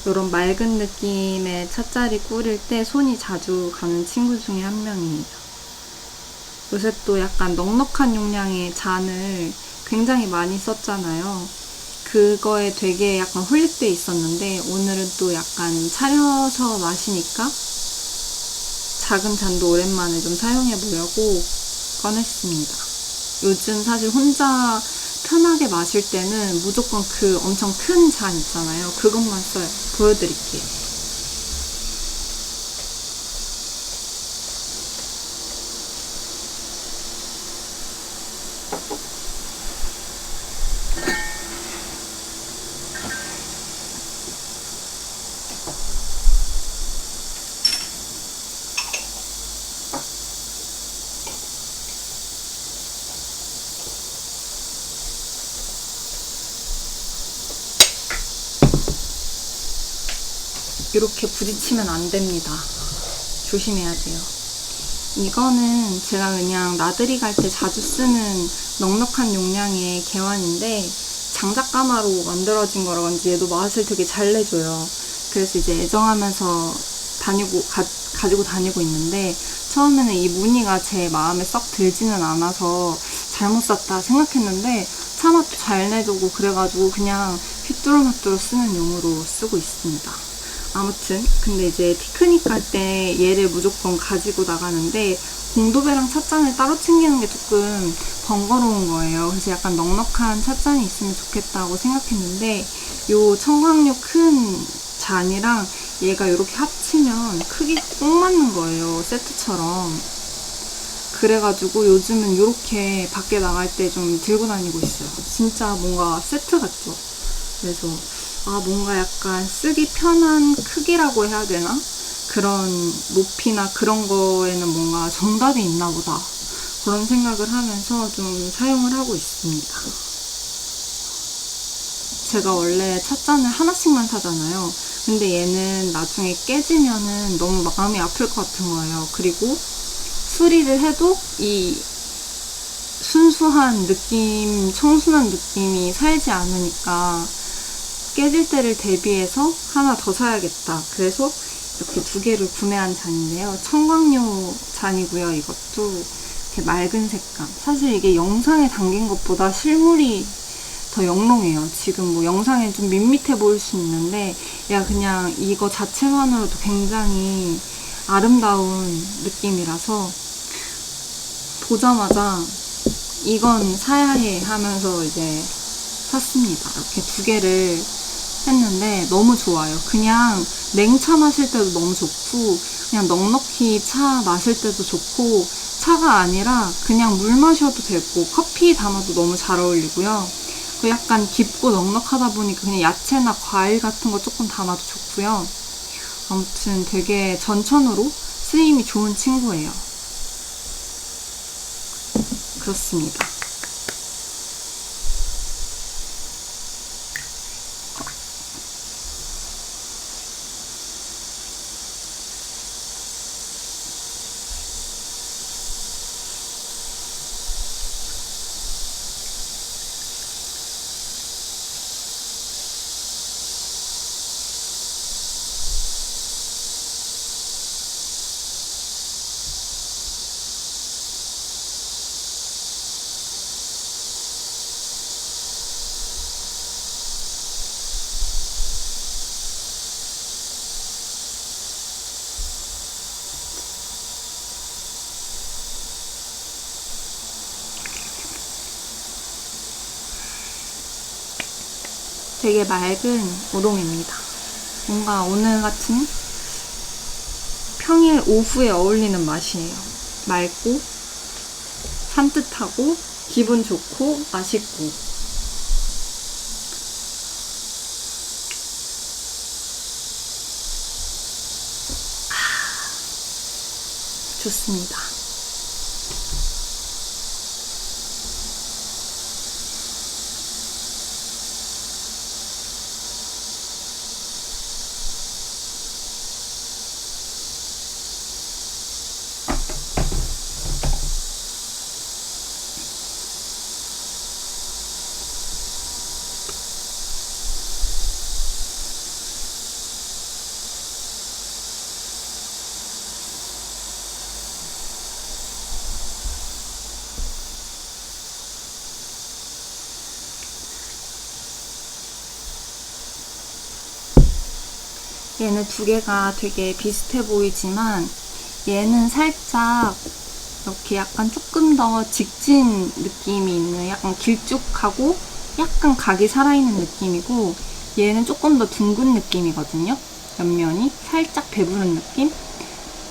이런 맑은 느낌의 찻자리 꾸릴 때 손이 자주 가는 친구 중에 한 명입니다. 요새 또 약간 넉넉한 용량의 잔을 굉장히 많이 썼잖아요. 그거에 되게 약간 홀릭돼 있었는데 오늘은 또 약간 차려서 마시니까 작은 잔도 오랜만에 좀 사용해 보려고 꺼냈습니다. 요즘 사실 혼자 편하게 마실 때는 무조건 그 엄청 큰 잔 있잖아요. 그것만 써요. 보여드릴게요. 이렇게 부딪히면 안 됩니다. 조심해야 돼요. 이거는 제가 그냥 나들이 갈 때 자주 쓰는 넉넉한 용량의 개완인데 장작가마로 만들어진 거라 그런지 얘도 맛을 되게 잘 내줘요. 그래서 이제 애정하면서 가지고 다니고 있는데 처음에는 이 무늬가 제 마음에 썩 들지는 않아서 잘못 샀다 생각했는데 차맛도 잘 내주고 그래가지고 그냥 휘뚜루마뚜루 쓰는 용으로 쓰고 있습니다. 아무튼 근데 이제 피크닉 갈 때 얘를 무조건 가지고 나가는데 공도배랑 찻잔을 따로 챙기는 게 조금 번거로운 거예요. 그래서 약간 넉넉한 찻잔이 있으면 좋겠다고 생각했는데 요 청광류 큰 잔이랑 얘가 이렇게 합치면 크기가 꼭 맞는 거예요. 세트처럼. 그래가지고 요즘은 이렇게 밖에 나갈 때 좀 들고 다니고 있어요. 진짜 뭔가 세트 같죠? 그래서 뭔가 약간 쓰기 편한 크기라고 해야 되나? 그런 높이나 그런 거에는 뭔가 정답이 있나 보다. 그런 생각을 하면서 좀 사용을 하고 있습니다. 제가 원래 찻잔을 하나씩만 사잖아요. 근데 얘는 나중에 깨지면은 너무 마음이 아플 것 같은 거예요. 그리고 수리를 해도 이 순수한 느낌, 청순한 느낌이 살지 않으니까 깨질 때를 대비해서 하나 더 사야겠다. 그래서 이렇게 두 개를 구매한 잔인데요. 청광료 잔이고요. 이것도 이렇게 맑은 색감. 사실 이게 영상에 담긴 것보다 실물이 더 영롱해요. 지금 뭐 영상에 좀 밋밋해 보일 수 있는데 얘가 그냥 이거 자체만으로도 굉장히 아름다운 느낌이라서 보자마자 이건 사야 해 하면서 이제 샀습니다. 이렇게 두 개를 했는데 너무 좋아요. 그냥 냉차 마실 때도 너무 좋고 그냥 넉넉히 차 마실 때도 좋고 차가 아니라 그냥 물 마셔도 되고 커피 담아도 너무 잘 어울리고요. 그 약간 깊고 넉넉하다 보니까 그냥 야채나 과일 같은 거 조금 담아도 좋고요. 아무튼 되게 전천후로 쓰임이 좋은 친구예요. 그렇습니다. 되게 맑은 우롱입니다. 뭔가 오늘 같은 평일 오후에 어울리는 맛이에요. 맑고 산뜻하고 기분 좋고 맛있고 좋습니다. 얘는 두 개가 되게 비슷해 보이지만 얘는 살짝 이렇게 약간 조금 더 직진 느낌이 있는 약간 길쭉하고 약간 각이 살아있는 느낌이고 얘는 조금 더 둥근 느낌이거든요. 옆면이 살짝 배부른 느낌?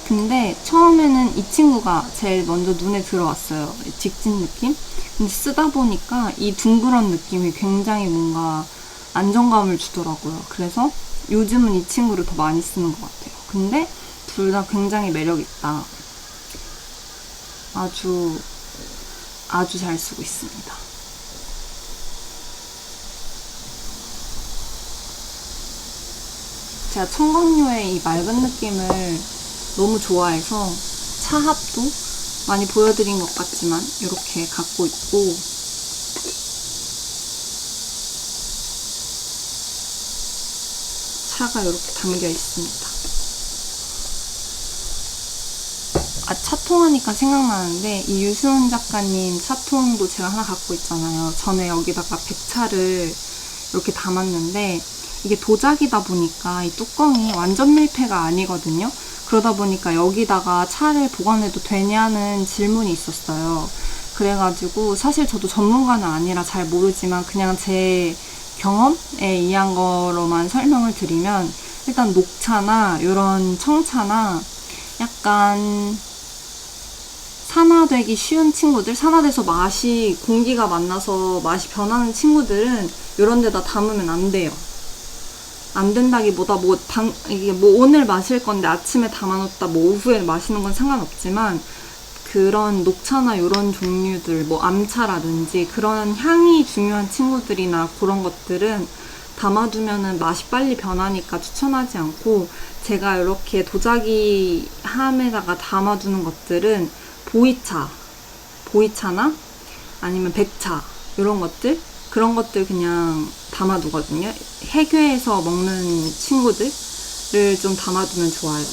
근데 처음에는 이 친구가 제일 먼저 눈에 들어왔어요. 직진 느낌? 근데 쓰다 보니까 이 둥그런 느낌이 굉장히 뭔가 안정감을 주더라고요. 그래서 요즘은 이 친구를 더 많이 쓰는 것 같아요. 근데 둘 다 굉장히 매력있다. 아주 잘 쓰고 있습니다. 제가 청광료의 이 맑은 느낌을 너무 좋아해서 차합도 많이 보여드린 것 같지만 이렇게 갖고 있고 차가 이렇게 담겨 있습니다. 차통 하니까 생각나는데 이 유수은 작가님 차통도 제가 하나 갖고 있잖아요. 전에 여기다가 백차를 이렇게 담았는데 이게 도자기다 보니까 이 뚜껑이 완전 밀폐가 아니거든요. 그러다 보니까 여기다가 차를 보관해도 되냐는 질문이 있었어요. 그래가지고 사실 저도 전문가는 아니라 잘 모르지만 그냥 제 경험에 의한 거로만 설명을 드리면 일단 녹차나 이런 청차나 약간 산화되기 쉬운 친구들, 산화돼서 맛이 공기가 만나서 맛이 변하는 친구들은 이런 데다 담으면 안 돼요. 안 된다기보다 이게 오늘 마실 건데 아침에 담아놓다 오후에 마시는 건 상관없지만 그런 녹차나 이런 종류들 암차라든지 그런 향이 중요한 친구들이나 그런 것들은 담아두면은 맛이 빨리 변하니까 추천하지 않고, 제가 이렇게 도자기 함에다가 담아두는 것들은 보이차나 아니면 백차 이런 것들, 그런 것들 그냥 담아두거든요. 해괴에서 먹는 친구들을 좀 담아두면 좋아요.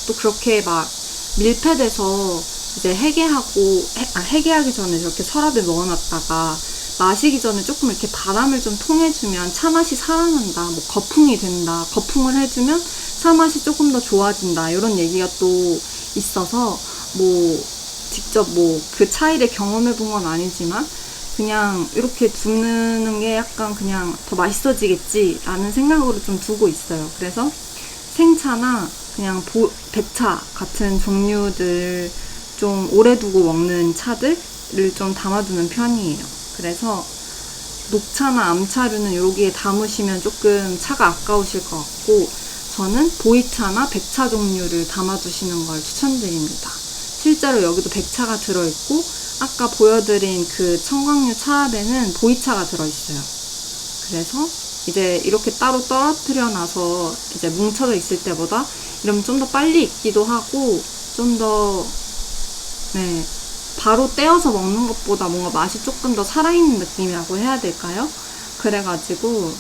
또 그렇게 막 밀폐돼서 이제 해계하기 전에 이렇게 서랍에 넣어놨다가 마시기 전에 조금 이렇게 바람을 좀 통해주면 차 맛이 살아난다, 뭐 거풍이 된다, 거풍을 해주면 차 맛이 조금 더 좋아진다, 이런 얘기가 또 있어서, 뭐 직접 뭐 그 차이를 경험해 본 건 아니지만 그냥 이렇게 두는 게 약간 그냥 더 맛있어지겠지 라는 생각으로 좀 두고 있어요. 그래서 생차나 그냥 백차 같은 종류들, 좀 오래 두고 먹는 차들을 좀 담아두는 편이에요. 그래서 녹차나 암차류는 여기에 담으시면 조금 차가 아까우실 것 같고, 저는 보이차나 백차 종류를 담아두시는 걸 추천드립니다. 실제로 여기도 백차가 들어있고, 아까 보여드린 그 청광류 차압에는 보이차가 들어있어요. 그래서 이제 이렇게 따로 떨어뜨려 놔서 이제 뭉쳐져 있을 때보다 이러면 좀 더 빨리 익기도 하고, 좀 더, 네, 바로 떼어서 먹는 것보다 뭔가 맛이 조금 더 살아있는 느낌이라고 해야 될까요? 그래가지고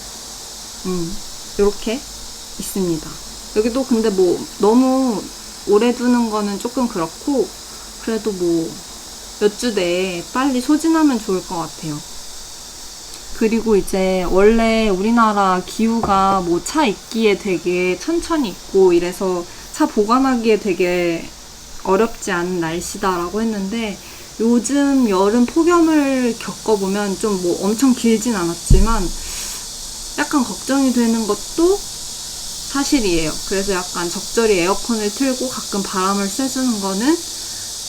이렇게 있습니다. 여기도 근데 뭐 너무 오래 두는 거는 조금 그렇고, 그래도 뭐 몇 주 내에 빨리 소진하면 좋을 것 같아요. 그리고 이제 원래 우리나라 기후가 뭐 차 익기에 되게 천천히 익고 이래서 차 보관하기에 되게 어렵지 않은 날씨다라고 했는데, 요즘 여름 폭염을 겪어보면 좀 뭐 엄청 길진 않았지만 약간 걱정이 되는 것도 사실이에요. 그래서 약간 적절히 에어컨을 틀고 가끔 바람을 쐬주는 거는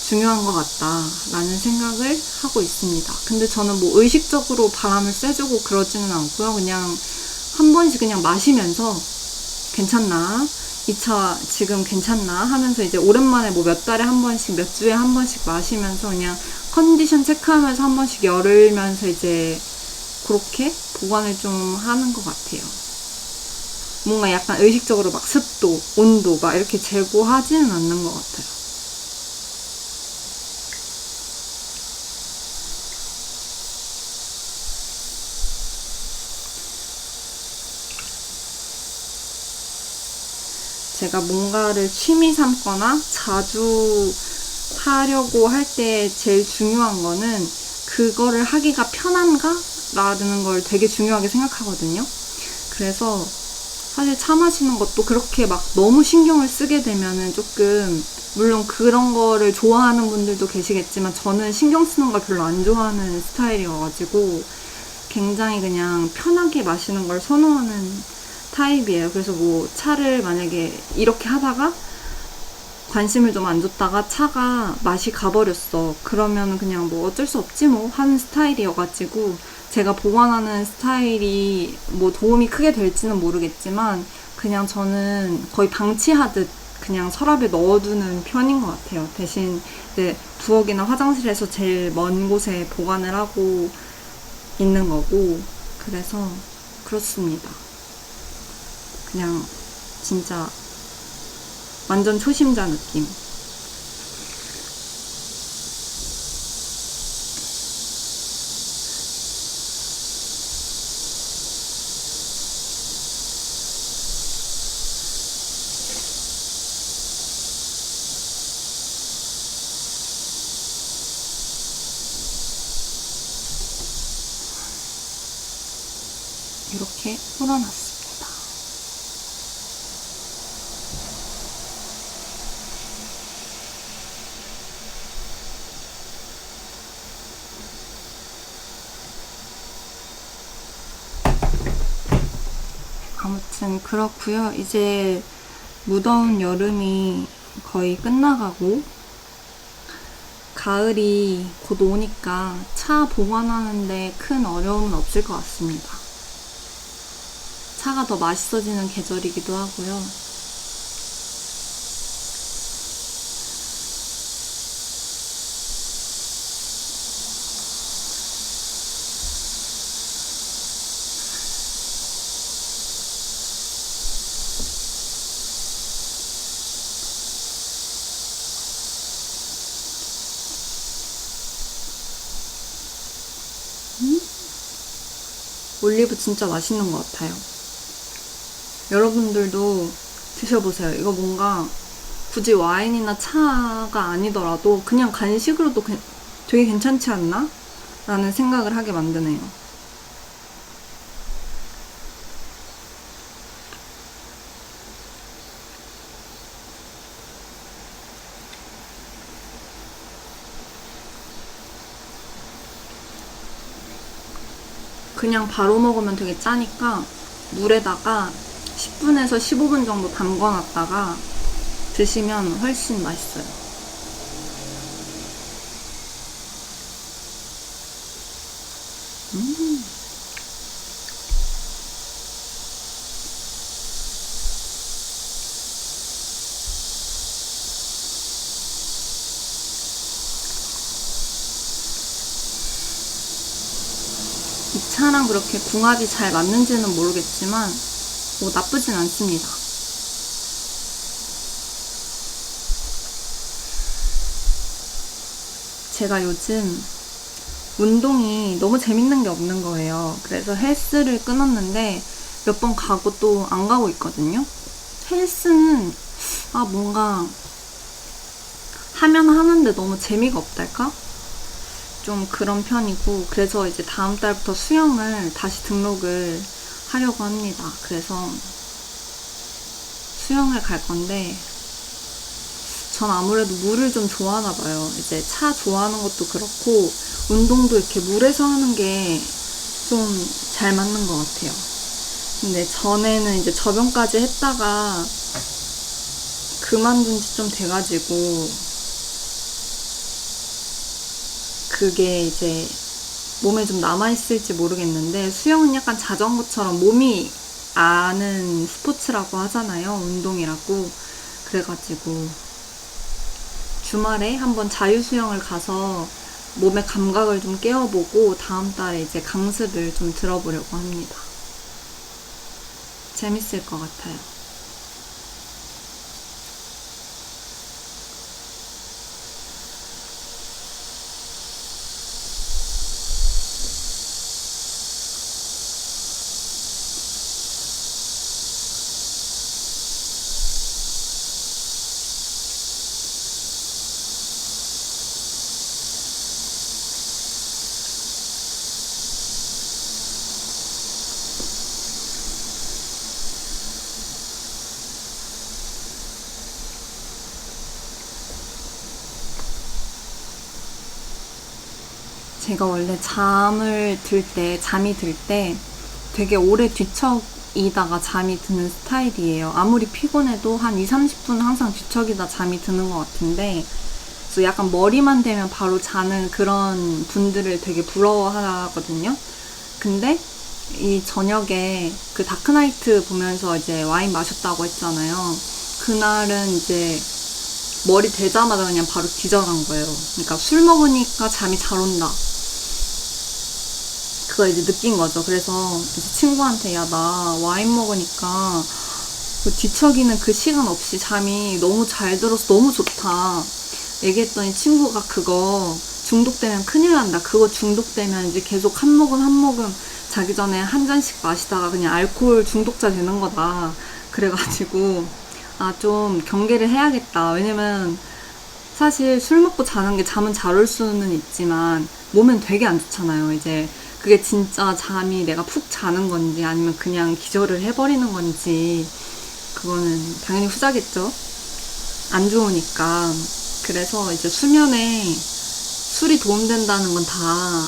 중요한 것 같다라는 생각을 하고 있습니다. 근데 저는 뭐 의식적으로 바람을 쐬주고 그러지는 않고요. 그냥 한 번씩 그냥 마시면서 괜찮나? 이 차 지금 괜찮나? 하면서 이제 오랜만에 뭐 몇 달에 한 번씩, 몇 주에 한 번씩 마시면서 그냥 컨디션 체크하면서 한 번씩 열으면서 이제 그렇게 보관을 좀 하는 것 같아요. 뭔가 약간 의식적으로 막 습도, 온도 막 이렇게 재고하지는 않는 것 같아요. 제가 뭔가를 취미 삼거나 자주 하려고 할 때 제일 중요한 거는 그거를 하기가 편한가? 라는 걸 되게 중요하게 생각하거든요. 그래서 사실 차 마시는 것도 그렇게 막 너무 신경을 쓰게 되면은 조금, 물론 그런 거를 좋아하는 분들도 계시겠지만 저는 신경 쓰는 걸 별로 안 좋아하는 스타일이어가지고 굉장히 그냥 편하게 마시는 걸 선호하는 타입이에요. 그래서 뭐 차를 만약에 이렇게 하다가 관심을 좀 안 줬다가 차가 맛이 가버렸어. 그러면 그냥 뭐 어쩔 수 없지 뭐 하는 스타일이어가지고, 제가 보관하는 스타일이 뭐 도움이 크게 될지는 모르겠지만 그냥 저는 거의 방치하듯 그냥 서랍에 넣어두는 편인 것 같아요. 대신 이제 부엌이나 화장실에서 제일 먼 곳에 보관을 하고 있는 거고, 그래서 그렇습니다. 그냥 진짜 완전 초심자 느낌. 이렇게 풀어놨습니다. 아무튼 그렇고요. 이제 무더운 여름이 거의 끝나가고 가을이 곧 오니까 차 보관하는데 큰 어려움은 없을 것 같습니다. 차가 더 맛있어지는 계절이기도 하고요. 올리브 진짜 맛있는 것 같아요. 여러분들도 드셔보세요. 이거 뭔가 굳이 와인이나 차가 아니더라도 그냥 간식으로도 되게 괜찮지 않나? 라는 생각을 하게 만드네요. 그냥 바로 먹으면 되게 짜니까 물에다가 10분에서 15분 정도 담궈놨다가 드시면 훨씬 맛있어요. 이 차랑 그렇게 궁합이 잘 맞는지는 모르겠지만 뭐 나쁘진 않습니다. 제가 요즘 운동이 너무 재밌는 게 없는 거예요. 그래서 헬스를 끊었는데 몇 번 가고 또 안 가고 있거든요. 헬스는 뭔가 하면 하는데 너무 재미가 없달까? 좀 그런 편이고, 그래서 이제 다음 달부터 수영을 다시 등록을 하려고 합니다. 그래서 수영을 갈 건데, 전 아무래도 물을 좀 좋아하나 봐요. 이제 차 좋아하는 것도 그렇고, 운동도 이렇게 물에서 하는 게 좀 잘 맞는 것 같아요. 근데 전에는 이제 접영까지 했다가 그만둔 지 좀 돼가지고, 그게 이제 몸에 좀 남아있을지 모르겠는데, 수영은 약간 자전거처럼 몸이 아는 스포츠라고 하잖아요. 운동이라고. 그래가지고 주말에 한번 자유수영을 가서 몸의 감각을 좀 깨워보고 다음 달에 이제 강습을 좀 들어보려고 합니다. 재밌을 것 같아요. 제가 원래 잠이 들 때 되게 오래 뒤척이다가 잠이 드는 스타일이에요. 아무리 피곤해도 한 2, 30분 항상 뒤척이다 잠이 드는 것 같은데, 그래서 약간 머리만 대면 바로 자는 그런 분들을 되게 부러워하거든요. 근데 이 저녁에 그 다크나이트 보면서 이제 와인 마셨다고 했잖아요. 그날은 이제 머리 대자마자 그냥 바로 기절한 거예요. 그러니까 술 먹으니까 잠이 잘 온다. 그거 이제 느낀 거죠. 그래서 이제 친구한테 야, 나 와인 먹으니까 그 뒤척이는 그 시간 없이 잠이 너무 잘 들어서 너무 좋다 얘기했더니 친구가 그거 중독되면 큰일 난다. 그거 중독되면 이제 계속 한 모금 자기 전에 한 잔씩 마시다가 그냥 알코올 중독자 되는 거다. 그래가지고 좀 경계를 해야겠다. 왜냐면 사실 술 먹고 자는 게 잠은 잘 올 수는 있지만 몸엔 되게 안 좋잖아요. 이제 그게 진짜 잠이 내가 푹 자는 건지 아니면 그냥 기절을 해버리는 건지 그거는 당연히 후자겠죠. 안 좋으니까. 그래서 이제 수면에 술이 도움된다는 건 다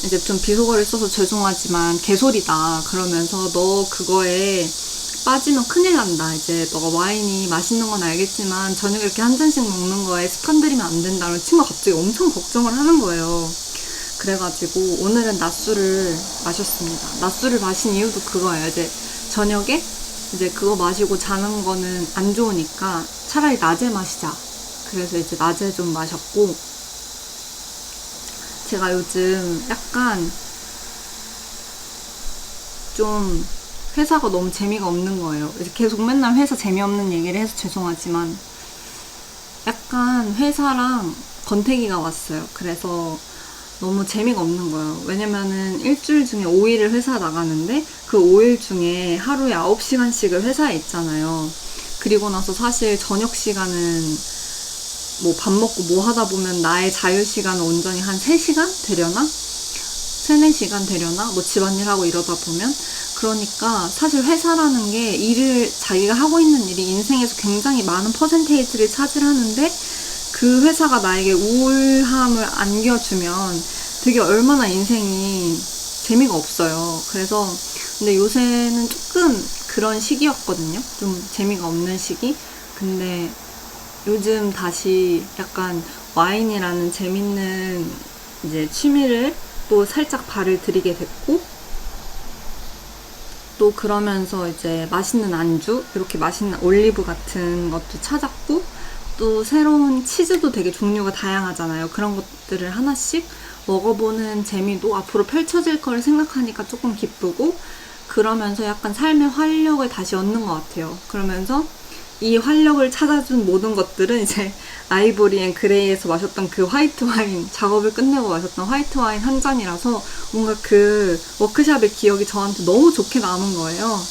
이제 좀 비속어를 써서 죄송하지만 개소리다. 그러면서 너 그거에 빠지면 큰일 난다. 이제 너가 와인이 맛있는 건 알겠지만 저녁에 이렇게 한 잔씩 먹는 거에 습관 들이면 안 된다. 친구가 갑자기 엄청 걱정을 하는 거예요. 그래가지고 오늘은 낮술을 마셨습니다. 낮술을 마신 이유도 그거예요. 이제 저녁에 이제 그거 마시고 자는 거는 안 좋으니까 차라리 낮에 마시자. 그래서 이제 낮에 좀 마셨고, 제가 요즘 약간 좀 회사가 너무 재미가 없는 거예요. 계속 맨날 회사 재미없는 얘기를 해서 죄송하지만 약간 회사랑 권태기가 왔어요. 그래서 너무 재미가 없는 거예요. 왜냐면은 일주일 중에 5일을 회사 나가는데 그 5일 중에 하루에 9시간씩을 회사에 있잖아요. 그리고 나서 사실 저녁 시간은 뭐 밥 먹고 뭐 하다 보면 나의 자유 시간은 온전히 한 3시간 되려나? 3, 4시간 되려나? 뭐 집안일 하고 이러다 보면. 그러니까 사실 회사라는 게 일을, 자기가 하고 있는 일이 인생에서 굉장히 많은 퍼센테이지를 차지하는데 그 회사가 나에게 우울함을 안겨주면 되게 얼마나 인생이 재미가 없어요. 그래서 근데 요새는 조금 그런 시기였거든요. 좀 재미가 없는 시기. 근데 요즘 다시 약간 와인이라는 재밌는 이제 취미를 또 살짝 발을 들이게 됐고, 또 그러면서 이제 맛있는 안주, 이렇게 맛있는 올리브 같은 것도 찾았고, 또 새로운 치즈도 되게 종류가 다양하잖아요. 그런 것들을 하나씩 먹어보는 재미도 앞으로 펼쳐질 걸 생각하니까 조금 기쁘고, 그러면서 약간 삶의 활력을 다시 얻는 것 같아요. 그러면서 이 활력을 찾아준 모든 것들은 이제 아이보리 앤 그레이에서 마셨던 그 화이트 와인, 작업을 끝내고 마셨던 화이트 와인 한 잔이라서 뭔가 그 워크샵의 기억이 저한테 너무 좋게 남은 거예요.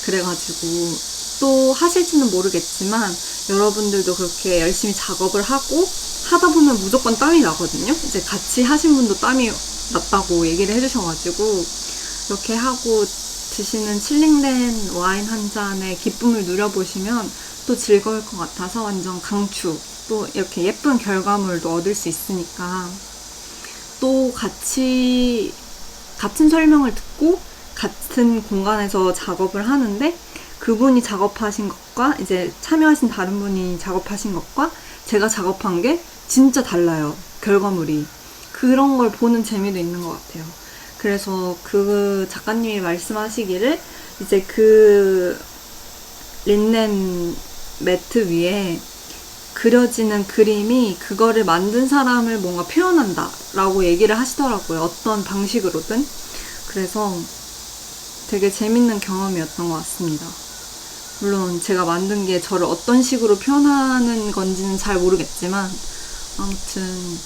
그래가지고 또 하실지는 모르겠지만 여러분들도 그렇게 열심히 작업을 하고 하다 보면 무조건 땀이 나거든요. 이제 같이 하신 분도 땀이 났다고 얘기를 해주셔가지고 이렇게 하고 드시는 칠링된 와인 한 잔의 기쁨을 누려보시면 또 즐거울 것 같아서 완전 강추. 또 이렇게 예쁜 결과물도 얻을 수 있으니까 또 같이 같은 설명을 듣고 같은 공간에서 작업을 하는데 그분이 작업하신 것과 이제 참여하신 다른 분이 작업하신 것과 제가 작업한 게 진짜 달라요. 결과물이. 그런 걸 보는 재미도 있는 것 같아요. 그래서 그 작가님이 말씀하시기를 이제 그 린넨 매트 위에 그려지는 그림이 그거를 만든 사람을 뭔가 표현한다 라고 얘기를 하시더라고요. 어떤 방식으로든. 그래서 되게 재밌는 경험이었던 것 같습니다. 물론 제가 만든 게 저를 어떤 식으로 표현하는 건지는 잘 모르겠지만 아무튼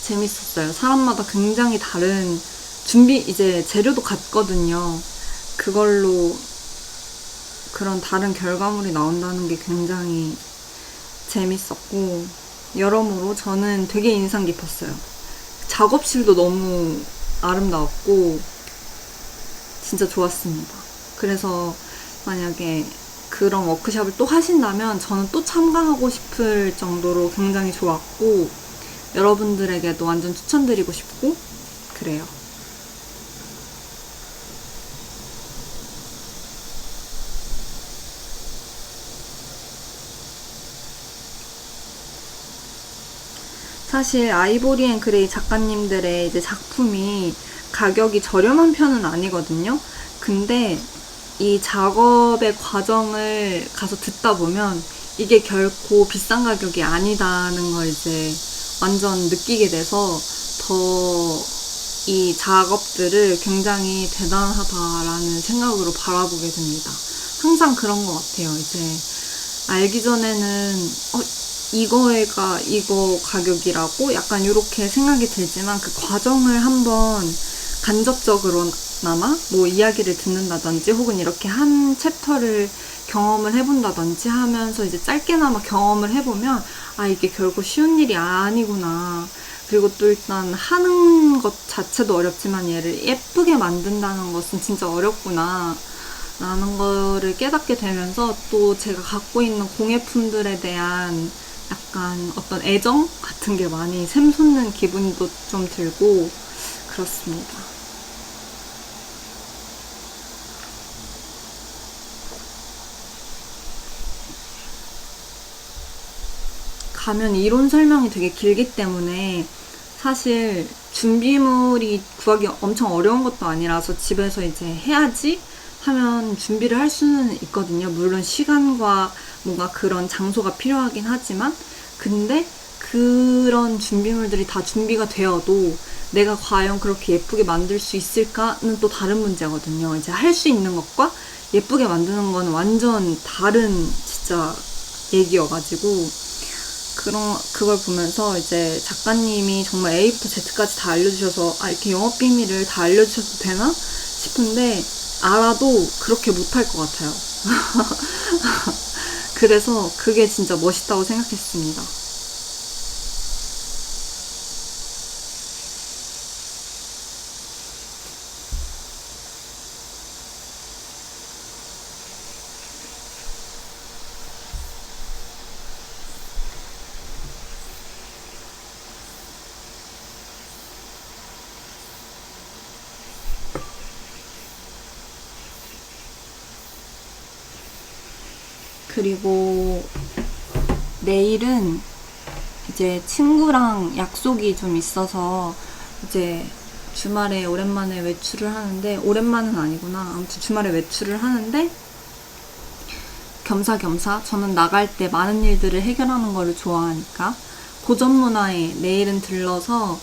재밌었어요. 사람마다 굉장히 다른 이제 재료도 같거든요. 그걸로 그런 다른 결과물이 나온다는 게 굉장히 재밌었고 여러모로 저는 되게 인상 깊었어요. 작업실도 너무 아름다웠고 진짜 좋았습니다. 그래서 만약에 그런 워크숍을 또 하신다면 저는 또 참가하고 싶을 정도로 굉장히 좋았고 여러분들에게도 완전 추천드리고 싶고 그래요. 사실 아이보리 앤 그레이 작가님들의 이제 작품이 가격이 저렴한 편은 아니거든요. 근데 이 작업의 과정을 가서 듣다 보면 이게 결코 비싼 가격이 아니다는 걸 이제 완전 느끼게 돼서 더 이 작업들을 굉장히 대단하다라는 생각으로 바라보게 됩니다. 항상 그런 것 같아요. 이제 알기 전에는 이거가 이거 가격이라고 약간 이렇게 생각이 들지만 그 과정을 한번 간접적으로나마 뭐 이야기를 듣는다든지 혹은 이렇게 한 챕터를 경험을 해본다든지 하면서 이제 짧게나마 경험을 해보면 아 이게 결코 쉬운 일이 아니구나. 그리고 또 일단 하는 것 자체도 어렵지만 얘를 예쁘게 만든다는 것은 진짜 어렵구나 라는 거를 깨닫게 되면서 또 제가 갖고 있는 공예품들에 대한 약간 어떤 애정 같은 게 많이 샘솟는 기분도 좀 들고 그렇습니다. 가면 이론 설명이 되게 길기 때문에 사실 준비물이 구하기 엄청 어려운 것도 아니라서 집에서 이제 해야지 하면 준비를 할 수는 있거든요. 물론 시간과 뭔가 그런 장소가 필요하긴 하지만 근데 그런 준비물들이 다 준비가 되어도 내가 과연 그렇게 예쁘게 만들 수 있을까는 또 다른 문제거든요. 이제 할 수 있는 것과 예쁘게 만드는 건 완전 다른 진짜 얘기여가지고 그걸 보면서 이제 작가님이 정말 A부터 Z까지 다 알려주셔서, 이렇게 영업 비밀을 다 알려주셔도 되나 싶은데, 알아도 그렇게 못할 것 같아요. 그래서 그게 진짜 멋있다고 생각했습니다. 그리고 내일은 이제 친구랑 약속이 좀 있어서 이제 주말에 오랜만에 외출을 하는데, 오랜만은 아니구나. 아무튼 주말에 외출을 하는데, 겸사겸사 저는 나갈 때 많은 일들을 해결하는 거를 좋아하니까 고전문화에 내일은 들러서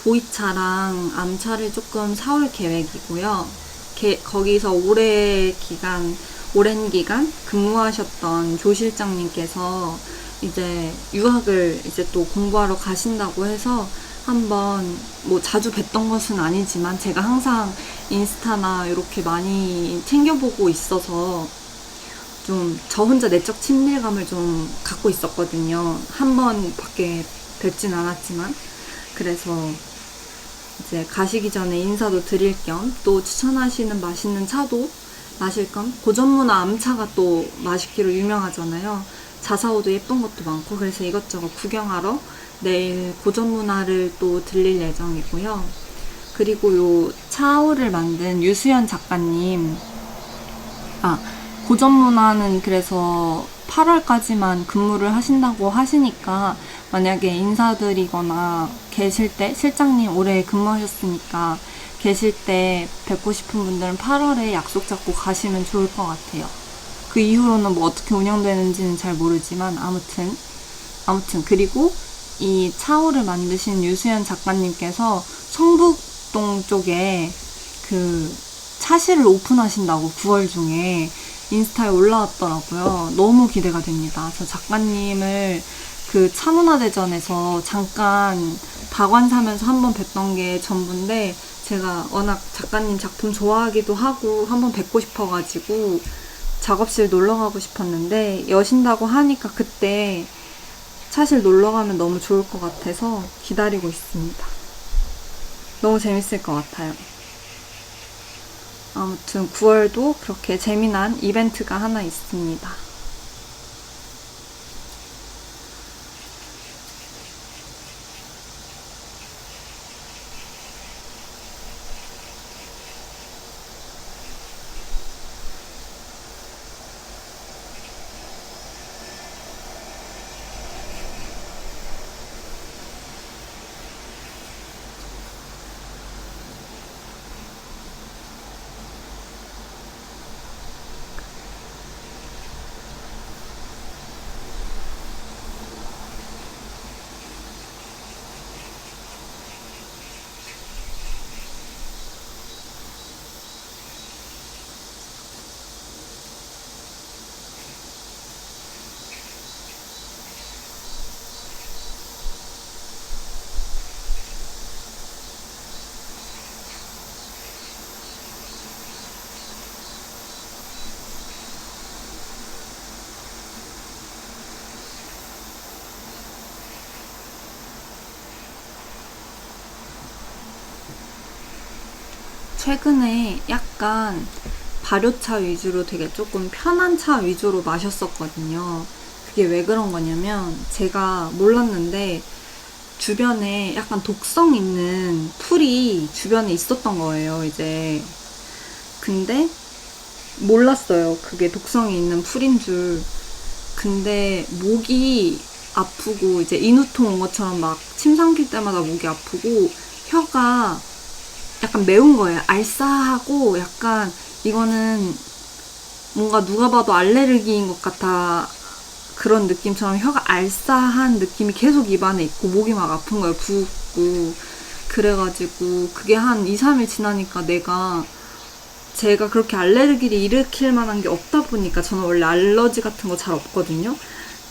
보이차랑 암차를 조금 사올 계획이고요. 거기서 오랜 기간 근무하셨던 조 실장님께서 이제 유학을 이제 또 공부하러 가신다고 해서 한번 뭐 자주 뵀던 것은 아니지만 제가 항상 인스타나 이렇게 많이 챙겨보고 있어서 좀 저 혼자 내적 친밀감을 좀 갖고 있었거든요. 한 번밖에 뵙진 않았지만. 그래서 이제 가시기 전에 인사도 드릴 겸, 또 추천하시는 맛있는 차도 마실 겸, 고전문화 암차가 또 맛있기로 유명하잖아요. 자사오도 예쁜 것도 많고, 그래서 이것저것 구경하러 내일 고전문화를 또 들릴 예정이고요. 그리고 요 차오를 만든 유수연 작가님, 고전문화는 그래서 8월까지만 근무를 하신다고 하시니까, 만약에 인사드리거나 계실 때, 실장님 오래 근무하셨으니까 계실 때 뵙고 싶은 분들은 8월에 약속 잡고 가시면 좋을 것 같아요. 그 이후로는 뭐 어떻게 운영되는지는 잘 모르지만, 아무튼 그리고 이 차오를 만드신 유수연 작가님께서 성북동 쪽에 그 차실을 오픈하신다고 9월 중에 인스타에 올라왔더라고요. 너무 기대가 됩니다. 저 작가님을 그 차문화대전에서 잠깐 다관 사면서 한번 뵀던 게 전부인데, 제가 워낙 작가님 작품 좋아하기도 하고 한번 뵙고 싶어가지고 작업실 놀러 가고 싶었는데, 여신다고 하니까 그때 차실 놀러 가면 너무 좋을 것 같아서 기다리고 있습니다. 너무 재밌을 것 같아요. 아무튼 9월도 그렇게 재미난 이벤트가 하나 있습니다. 최근에 약간 발효차 위주로 되게 조금 편한 차 위주로 마셨었거든요. 그게 왜 그런 거냐면, 제가 몰랐는데 주변에 약간 독성 있는 풀이 주변에 있었던 거예요, 이제. 근데 몰랐어요. 그게 독성이 있는 풀인 줄. 근데 목이 아프고, 이제 인후통 온 것처럼 막 침 삼킬 때마다 목이 아프고, 혀가 약간 매운 거예요. 알싸하고, 약간 이거는 뭔가 누가 봐도 알레르기인 것 같아. 그런 느낌처럼 혀가 알싸한 느낌이 계속 입안에 있고, 목이 막 아픈 거예요. 붓고. 그래가지고 그게 한 2, 3일 지나니까 제가 그렇게 알레르기를 일으킬 만한 게 없다 보니까, 저는 원래 알러지 같은 거 잘 없거든요.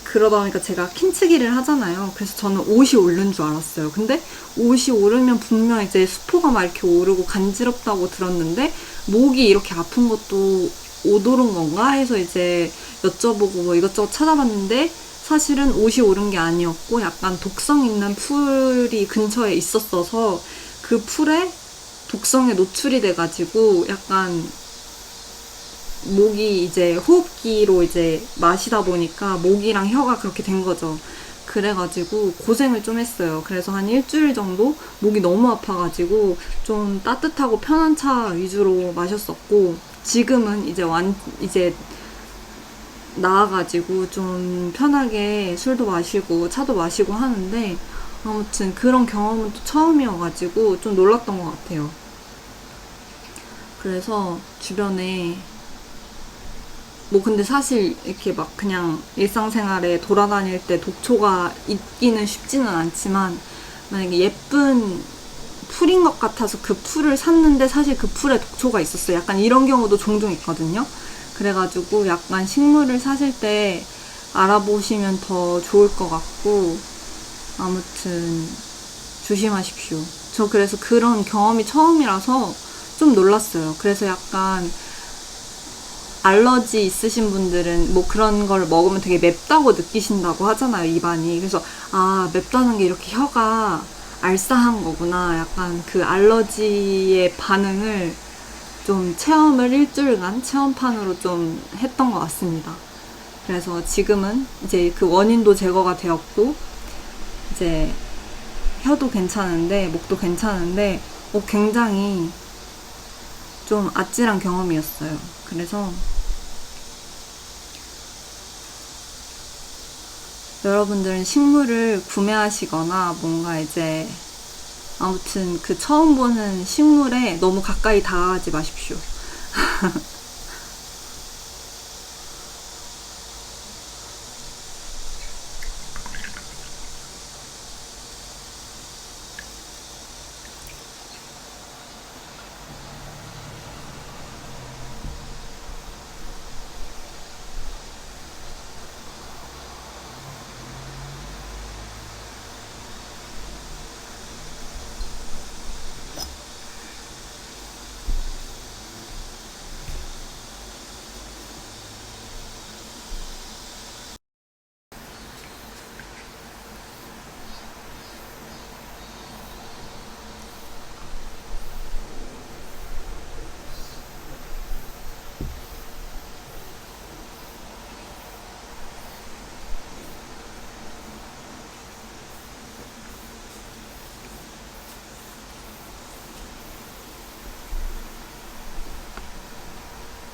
그러다 보니까 제가 킨치기를 하잖아요. 그래서 저는 옷이 오른 줄 알았어요. 근데 옷이 오르면 분명 이제 수포가 막 이렇게 오르고 간지럽다고 들었는데 목이 이렇게 아픈 것도 옷 오른 건가 해서 이제 여쭤보고 뭐 이것저것 찾아봤는데 사실은 옷이 오른 게 아니었고 약간 독성 있는 풀이 근처에 있었어서 그 풀에 독성에 노출이 돼가지고 약간 목이 이제 호흡기로 이제 마시다 보니까 목이랑 혀가 그렇게 된 거죠. 그래가지고 고생을 좀 했어요. 그래서 한 일주일 정도 목이 너무 아파가지고 좀 따뜻하고 편한 차 위주로 마셨었고, 지금은 이제 나아가지고 좀 편하게 술도 마시고 차도 마시고 하는데, 아무튼 그런 경험은 또 처음이어가지고 좀 놀랐던 것 같아요. 그래서 주변에 뭐 근데 사실 이렇게 막 그냥 일상생활에 돌아다닐 때 독초가 있기는 쉽지는 않지만, 만약에 예쁜 풀인 것 같아서 그 풀을 샀는데 사실 그 풀에 독초가 있었어요. 약간 이런 경우도 종종 있거든요. 그래가지고 약간 식물을 사실 때 알아보시면 더 좋을 것 같고, 아무튼 조심하십시오. 저 그래서 그런 경험이 처음이라서 좀 놀랐어요. 그래서 약간 알러지 있으신 분들은 뭐 그런 걸 먹으면 되게 맵다고 느끼신다고 하잖아요, 입안이. 그래서 아, 맵다는 게 이렇게 혀가 알싸한 거구나. 약간 그 알러지의 반응을 좀 체험을 일주일간 체험판으로 좀 했던 것 같습니다. 그래서 지금은 이제 그 원인도 제거가 되었고, 이제 혀도 괜찮은데 목도 괜찮은데 굉장히 좀 아찔한 경험이었어요. 그래서 여러분들은 식물을 구매하시거나 뭔가 이제 아무튼 그 처음 보는 식물에 너무 가까이 다가가지 마십시오.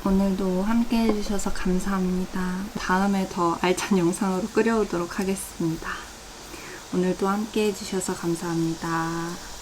오늘도 함께 해주셔서 감사합니다. 다음에 더 알찬 영상으로 끌어오도록 하겠습니다. 오늘도 함께 해주셔서 감사합니다.